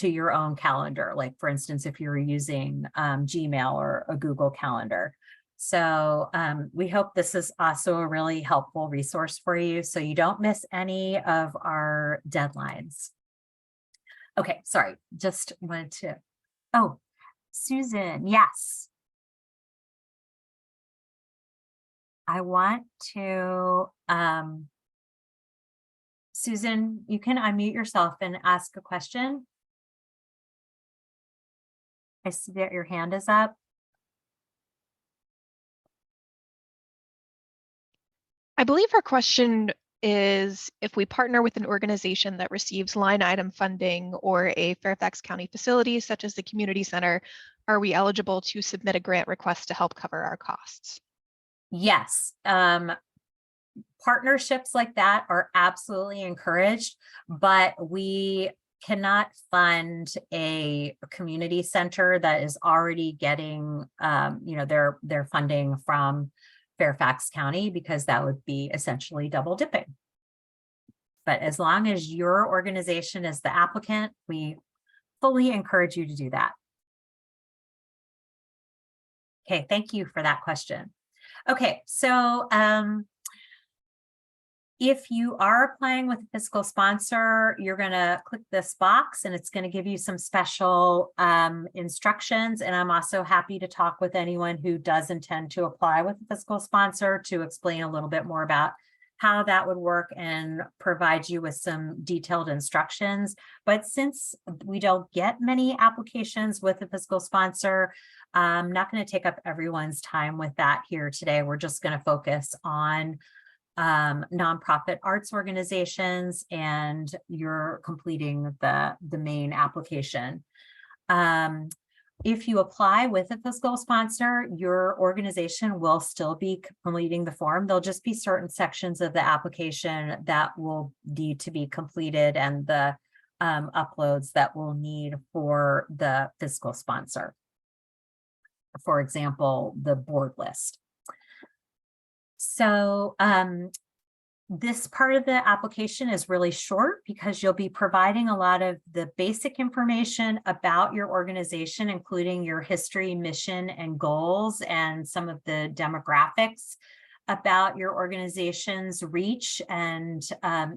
your own calendar. Like, for instance, if you're using Gmail or a Google Calendar. So we hope this is also a really helpful resource for you, so you don't miss any of our deadlines. Okay, sorry, just wanted to, oh, Susan, yes. I want to, Susan, you can unmute yourself and ask a question. I see that your hand is up. I believe her question is if we partner with an organization that receives line item funding or a Fairfax County facility, such as the community center, are we eligible to submit a grant request to help cover our costs? Yes, partnerships like that are absolutely encouraged, but we cannot fund a community center that is already getting, their funding from Fairfax County, because that would be essentially double dipping. But as long as your organization is the applicant, we fully encourage you to do that. Okay, thank you for that question. Okay, so if you are applying with a fiscal sponsor, you're going to click this box and it's going to give you some special instructions. And I'm also happy to talk with anyone who does intend to apply with a fiscal sponsor to explain a little bit more about how that would work and provide you with some detailed instructions. But since we don't get many applications with a fiscal sponsor, I'm not going to take up everyone's time with that here today. We're just going to focus on nonprofit arts organizations, and you're completing the main application. If you apply with a fiscal sponsor, your organization will still be completing the form. There'll just be certain sections of the application that will need to be completed, and the uploads that we'll need for the fiscal sponsor. For example, the board list. So this part of the application is really short because you'll be providing a lot of the basic information about your organization, including your history, mission, and goals, and some of the demographics about your organization's reach, and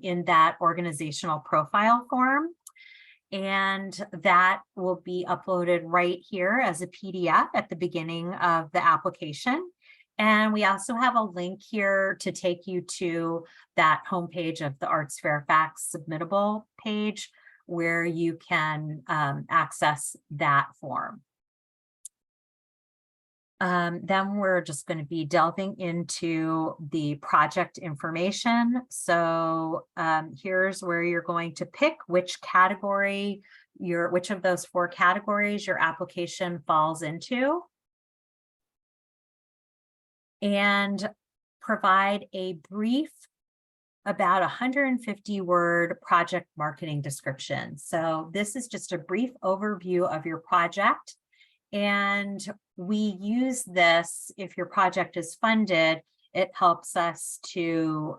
in that organizational profile form. And that will be uploaded right here as a PDF at the beginning of the application. And we also have a link here to take you to that homepage of the ArtsFairfax submittable page, where you can access that form. Then we're just going to be delving into the project information. So here's where you're going to pick which category, which of those 4 categories your application falls into, and provide a brief, about 150-word project marketing description. So this is just a brief overview of your project. And we use this, if your project is funded, it helps us to,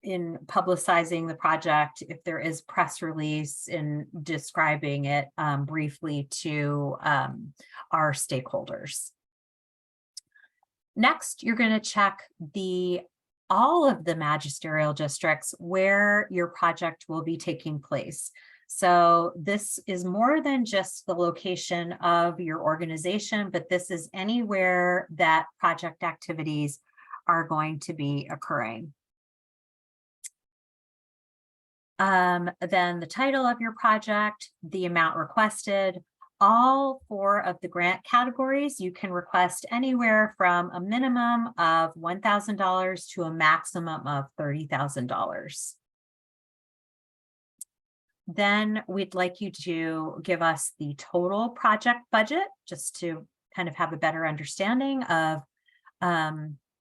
in publicizing the project, if there is press release, in describing it briefly to our stakeholders. Next, you're going to check all of the magisterial districts where your project will be taking place. So this is more than just the location of your organization, but this is anywhere that project activities are going to be occurring. Then the title of your project, the amount requested. All 4 of the grant categories, you can request anywhere from a minimum of $1,000 to a maximum of $30,000. Then we'd like you to give us the total project budget, just to kind of have a better understanding of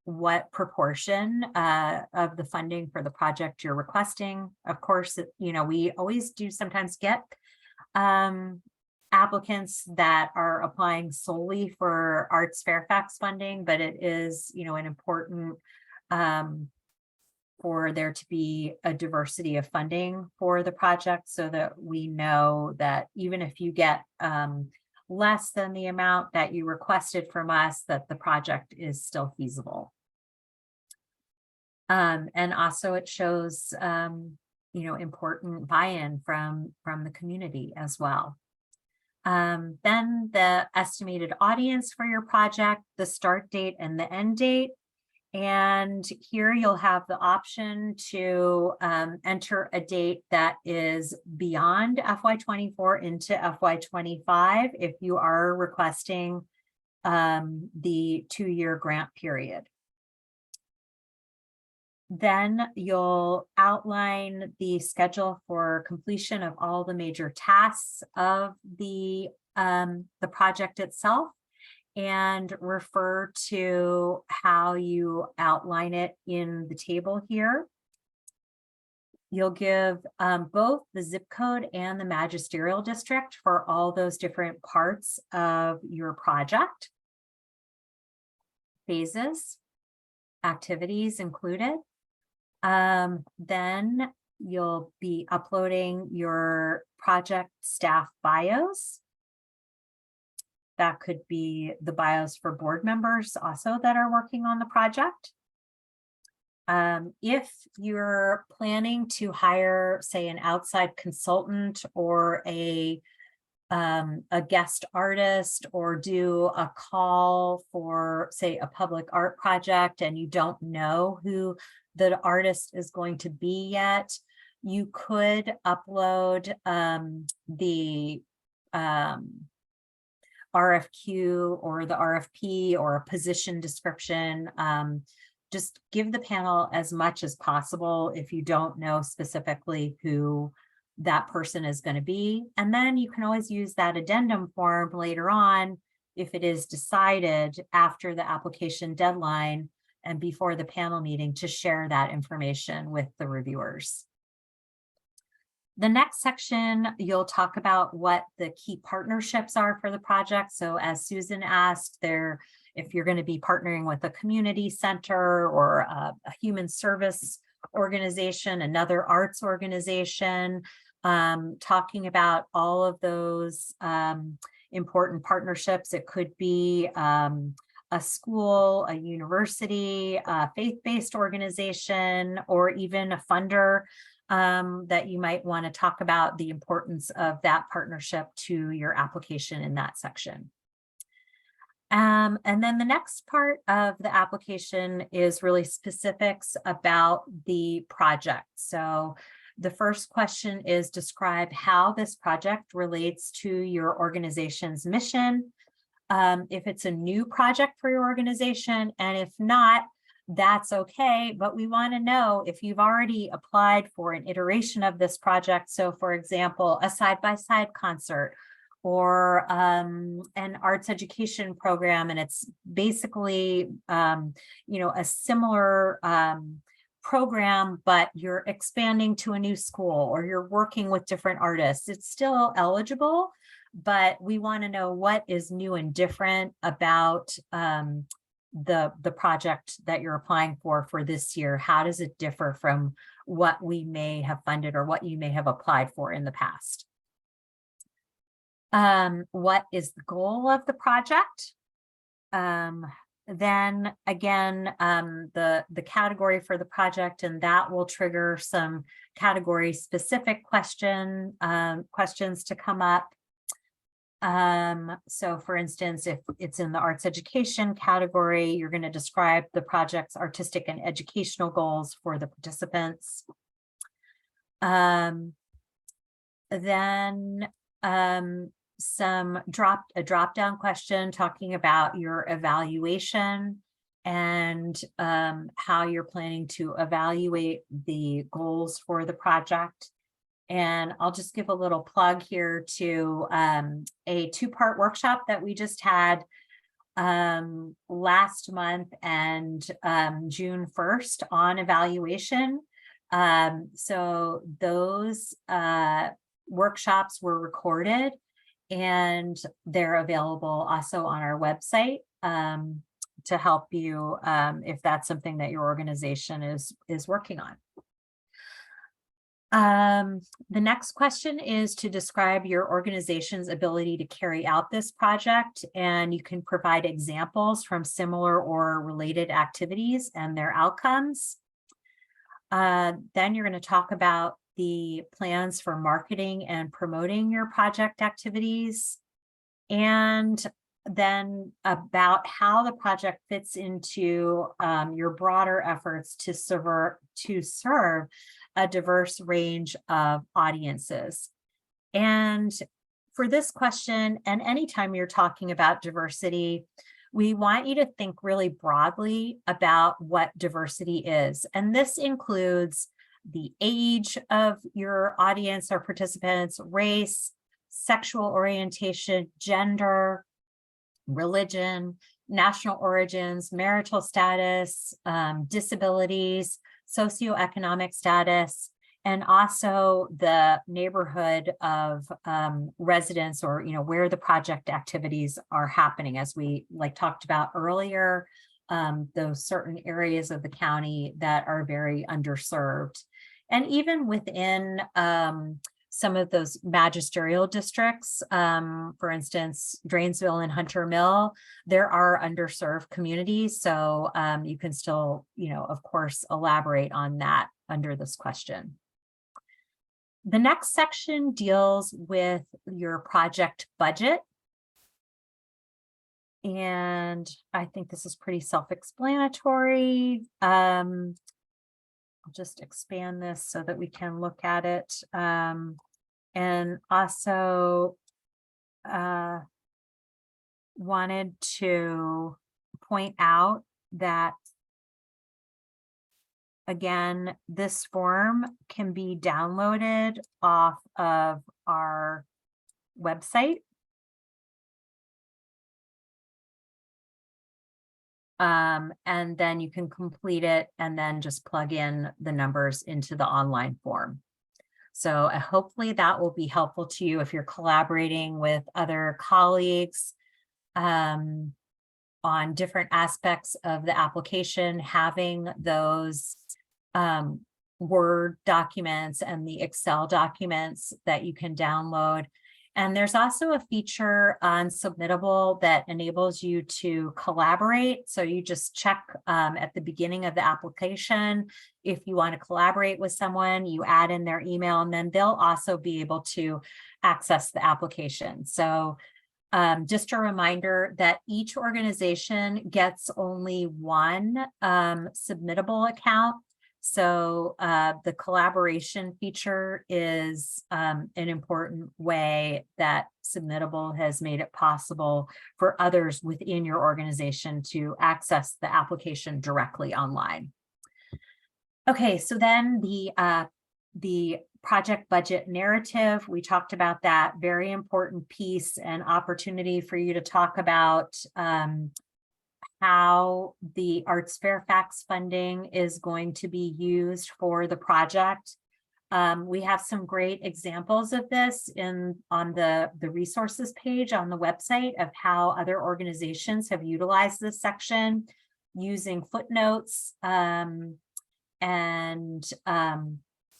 what proportion of the funding for the project you're requesting. Of course, we always do sometimes get applicants that are applying solely for ArtsFairfax funding, but it is, an important for there to be a diversity of funding for the project, so that we know that even if you get less than the amount that you requested from us, that the project is still feasible. And also it shows important buy-in from the community as well. Then the estimated audience for your project, the start date and the end date. And here you'll have the option to enter a date that is beyond FY24 into FY25 if you are requesting the 2-year grant period. Then you'll outline the schedule for completion of all the major tasks of the project itself, and refer to how you outline it in the table here. You'll give both the zip code and the magisterial district for all those different parts of your project. Phases, activities included. Then you'll be uploading your project staff bios. That could be the bios for board members also that are working on the project. If you're planning to hire, say, an outside consultant or a guest artist, or do a call for, say, a public art project, and you don't know who the artist is going to be yet, you could upload the RFQ or the RFP or a position description. Just give the panel as much as possible if you don't know specifically who that person is going to be. And then you can always use that addendum form later on if it is decided after the application deadline and before the panel meeting to share that information with the reviewers. The next section, you'll talk about what the key partnerships are for the project. So as Susan asked, if you're going to be partnering with a community center or a human service organization, another arts organization, talking about all of those important partnerships. It could be a school, a university, a faith-based organization, or even a funder that you might want to talk about the importance of that partnership to your application in that section. And then the next part of the application is really specifics about the project. So the first question is describe how this project relates to your organization's mission. If it's a new project for your organization, and if not, that's okay, but we want to know if you've already applied for an iteration of this project. So for example, a side-by-side concert or an arts education program, and it's basically a similar program, but you're expanding to a new school or you're working with different artists. It's still eligible, but we want to know what is new and different about the project that you're applying for this year. How does it differ from what we may have funded or what you may have applied for in the past? What is the goal of the project? Then again, the category for the project, and that will trigger some category specific questions to come up. So for instance, if it's in the arts education category, you're going to describe the project's artistic and educational goals for the participants. Then a drop down question talking about your evaluation and how you're planning to evaluate the goals for the project. And I'll just give a little plug here to a 2-part workshop that we just had last month and June 1st on evaluation. So those workshops were recorded and they're available also on our website to help you if that's something that your organization is working on. The next question is to describe your organization's ability to carry out this project, and you can provide examples from similar or related activities and their outcomes. Then you're going to talk about the plans for marketing and promoting your project activities, and then about how the project fits into your broader efforts to serve a diverse range of audiences. And for this question, and anytime you're talking about diversity, we want you to think really broadly about what diversity is. And this includes the age of your audience or participants, race, sexual orientation, gender, religion, national origins, marital status, disabilities, socioeconomic status, and also the neighborhood of residents, or where the project activities are happening. As we talked about earlier, those certain areas of the county that are very underserved. And even within some of those magisterial districts, for instance, Drainsville and Hunter Mill, there are underserved communities. So you can still, of course, elaborate on that under this question. The next section deals with your project budget. And I think this is pretty self-explanatory. I'll just expand this so that we can look at it. And also wanted to point out that, again, this form can be downloaded off of our website. And then you can complete it and then just plug in the numbers into the online form. So hopefully that will be helpful to you if you're collaborating with other colleagues on different aspects of the application. Having those Word documents and the Excel documents that you can download. And there's also a feature on Submittable that enables you to collaborate. So you just check at the beginning of the application. If you want to collaborate with someone, you add in their email, and then they'll also be able to access the application. So just a reminder that each organization gets only one Submittable account. So the collaboration feature is an important way that Submittable has made it possible for others within your organization to access the application directly online. Okay, so then the project budget narrative, we talked about that, very important piece and opportunity for you to talk about how the ArtsFairfax funding is going to be used for the project. We have some great examples of this on the resources page on the website of how other organizations have utilized this section using footnotes.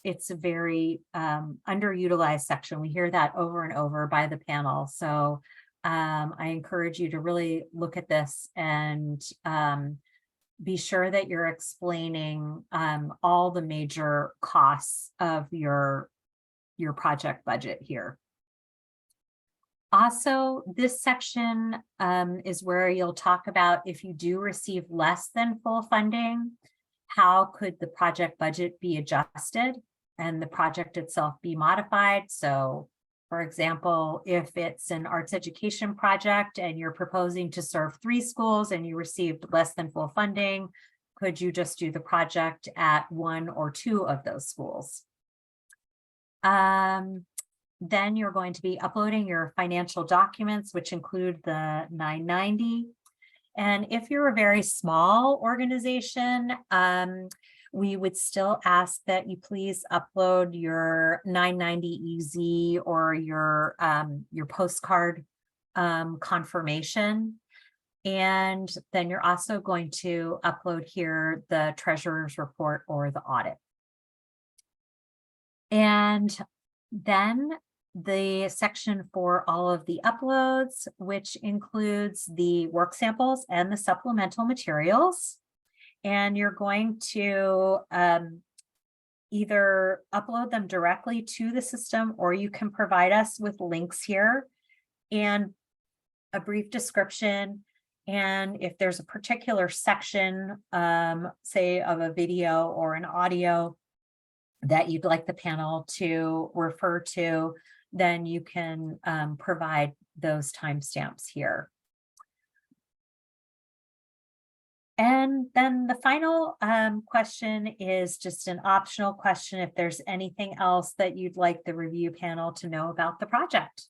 It's a very underutilized section. We hear that over and over by the panel. So I encourage you to really look at this and be sure that you're explaining all the major costs of your project budget here. Also, this section is where you'll talk about if you do receive less than full funding, how could the project budget be adjusted and the project itself be modified. So for example, if it's an arts education project and you're proposing to serve 3 schools and you received less than full funding, could you just do the project at 1 or 2 of those schools? Then you're going to be uploading your financial documents, which include the 990. And if you're a very small organization, we would still ask that you please upload your 990 EZ or your postcard confirmation. And then you're also going to upload here the treasurer's report or the audit. And then the section for all of the uploads, which includes the work samples and the supplemental materials. And you're going to either upload them directly to the system, or you can provide us with links here and a brief description. And if there's a particular section, say of a video or an audio that you'd like the panel to refer to, then you can provide those timestamps here. And then the final question is just an optional question if there's anything else that you'd like the review panel to know about the project.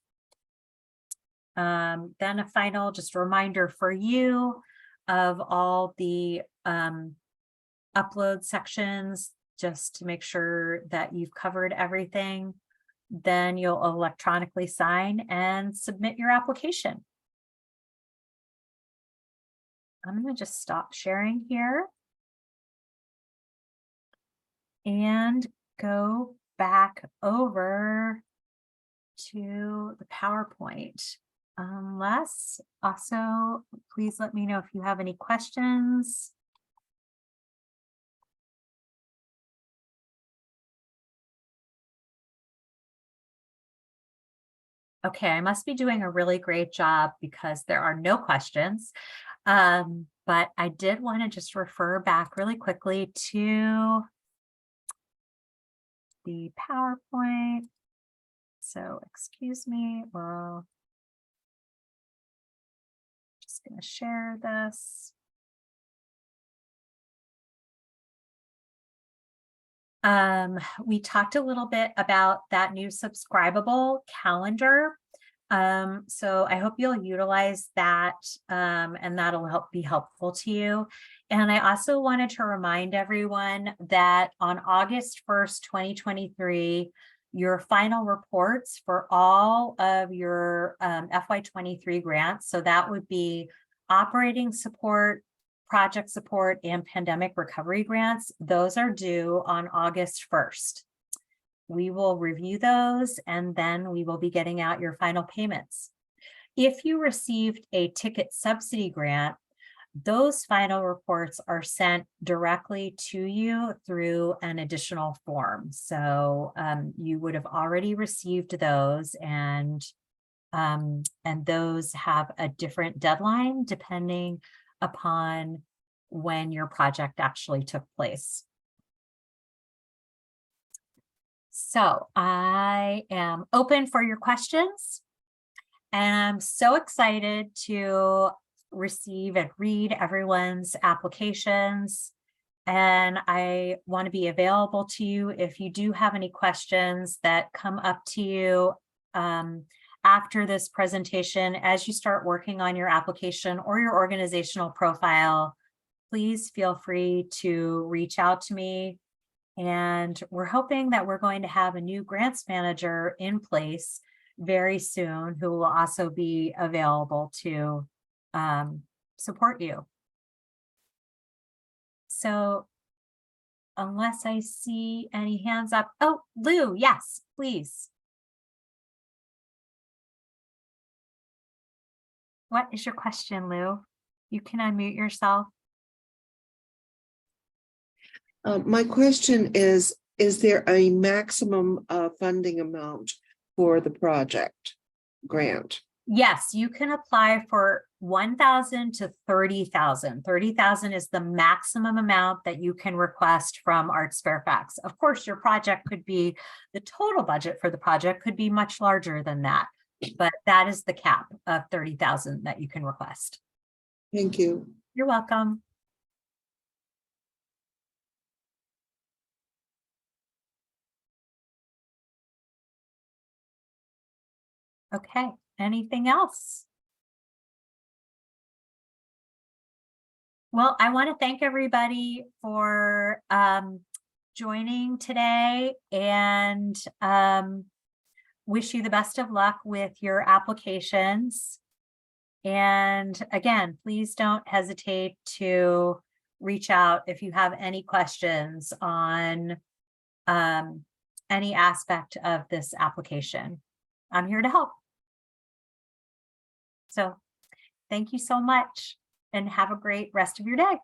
Then a final just reminder for you of all the upload sections, just to make sure that you've covered everything. Then you'll electronically sign and submit your application. I'm going to just stop sharing here and go back over to the PowerPoint. Unless also, please let me know if you have any questions. Okay, I must be doing a really great job because there are no questions. But I did want to just refer back really quickly to the PowerPoint. So excuse me, we're just going to share this. We talked a little bit about that new subscribable calendar. So I hope you'll utilize that and that'll be helpful to you. And I also wanted to remind everyone that on August 1st, 2023, your final reports for all of your FY23 grants, so that would be operating support, project support, and pandemic recovery grants, those are due on August 1st. We will review those and then we will be getting out your final payments. If you received a ticket subsidy grant, those final reports are sent directly to you through an additional form. So you would have already received those, and those have a different deadline depending upon when your project actually took place. So I am open for your questions, and I'm so excited to receive and read everyone's applications. And I want to be available to you if you do have any questions that come up to you after this presentation. As you start working on your application or your organizational profile, please feel free to reach out to me. And we're hoping that we're going to have a new grants manager in place very soon who will also be available to support you. So unless I see any hands up. Oh, Lou, yes, please. What is your question, Lou? You can unmute yourself. My question is there a maximum funding amount for the project grant? Yes, you can apply for 1,000 to 30,000. 30,000 is the maximum amount that you can request from ArtsFairfax. Of course, your project could be, the total budget for the project could be much larger than that, but that is the cap of 30,000 that you can request. Thank you. You're welcome. Okay, anything else? Well, I want to thank everybody for joining today, and wish you the best of luck with your applications. And again, please don't hesitate to reach out if you have any questions on any aspect of this application. I'm here to help. So thank you so much and have a great rest of your day.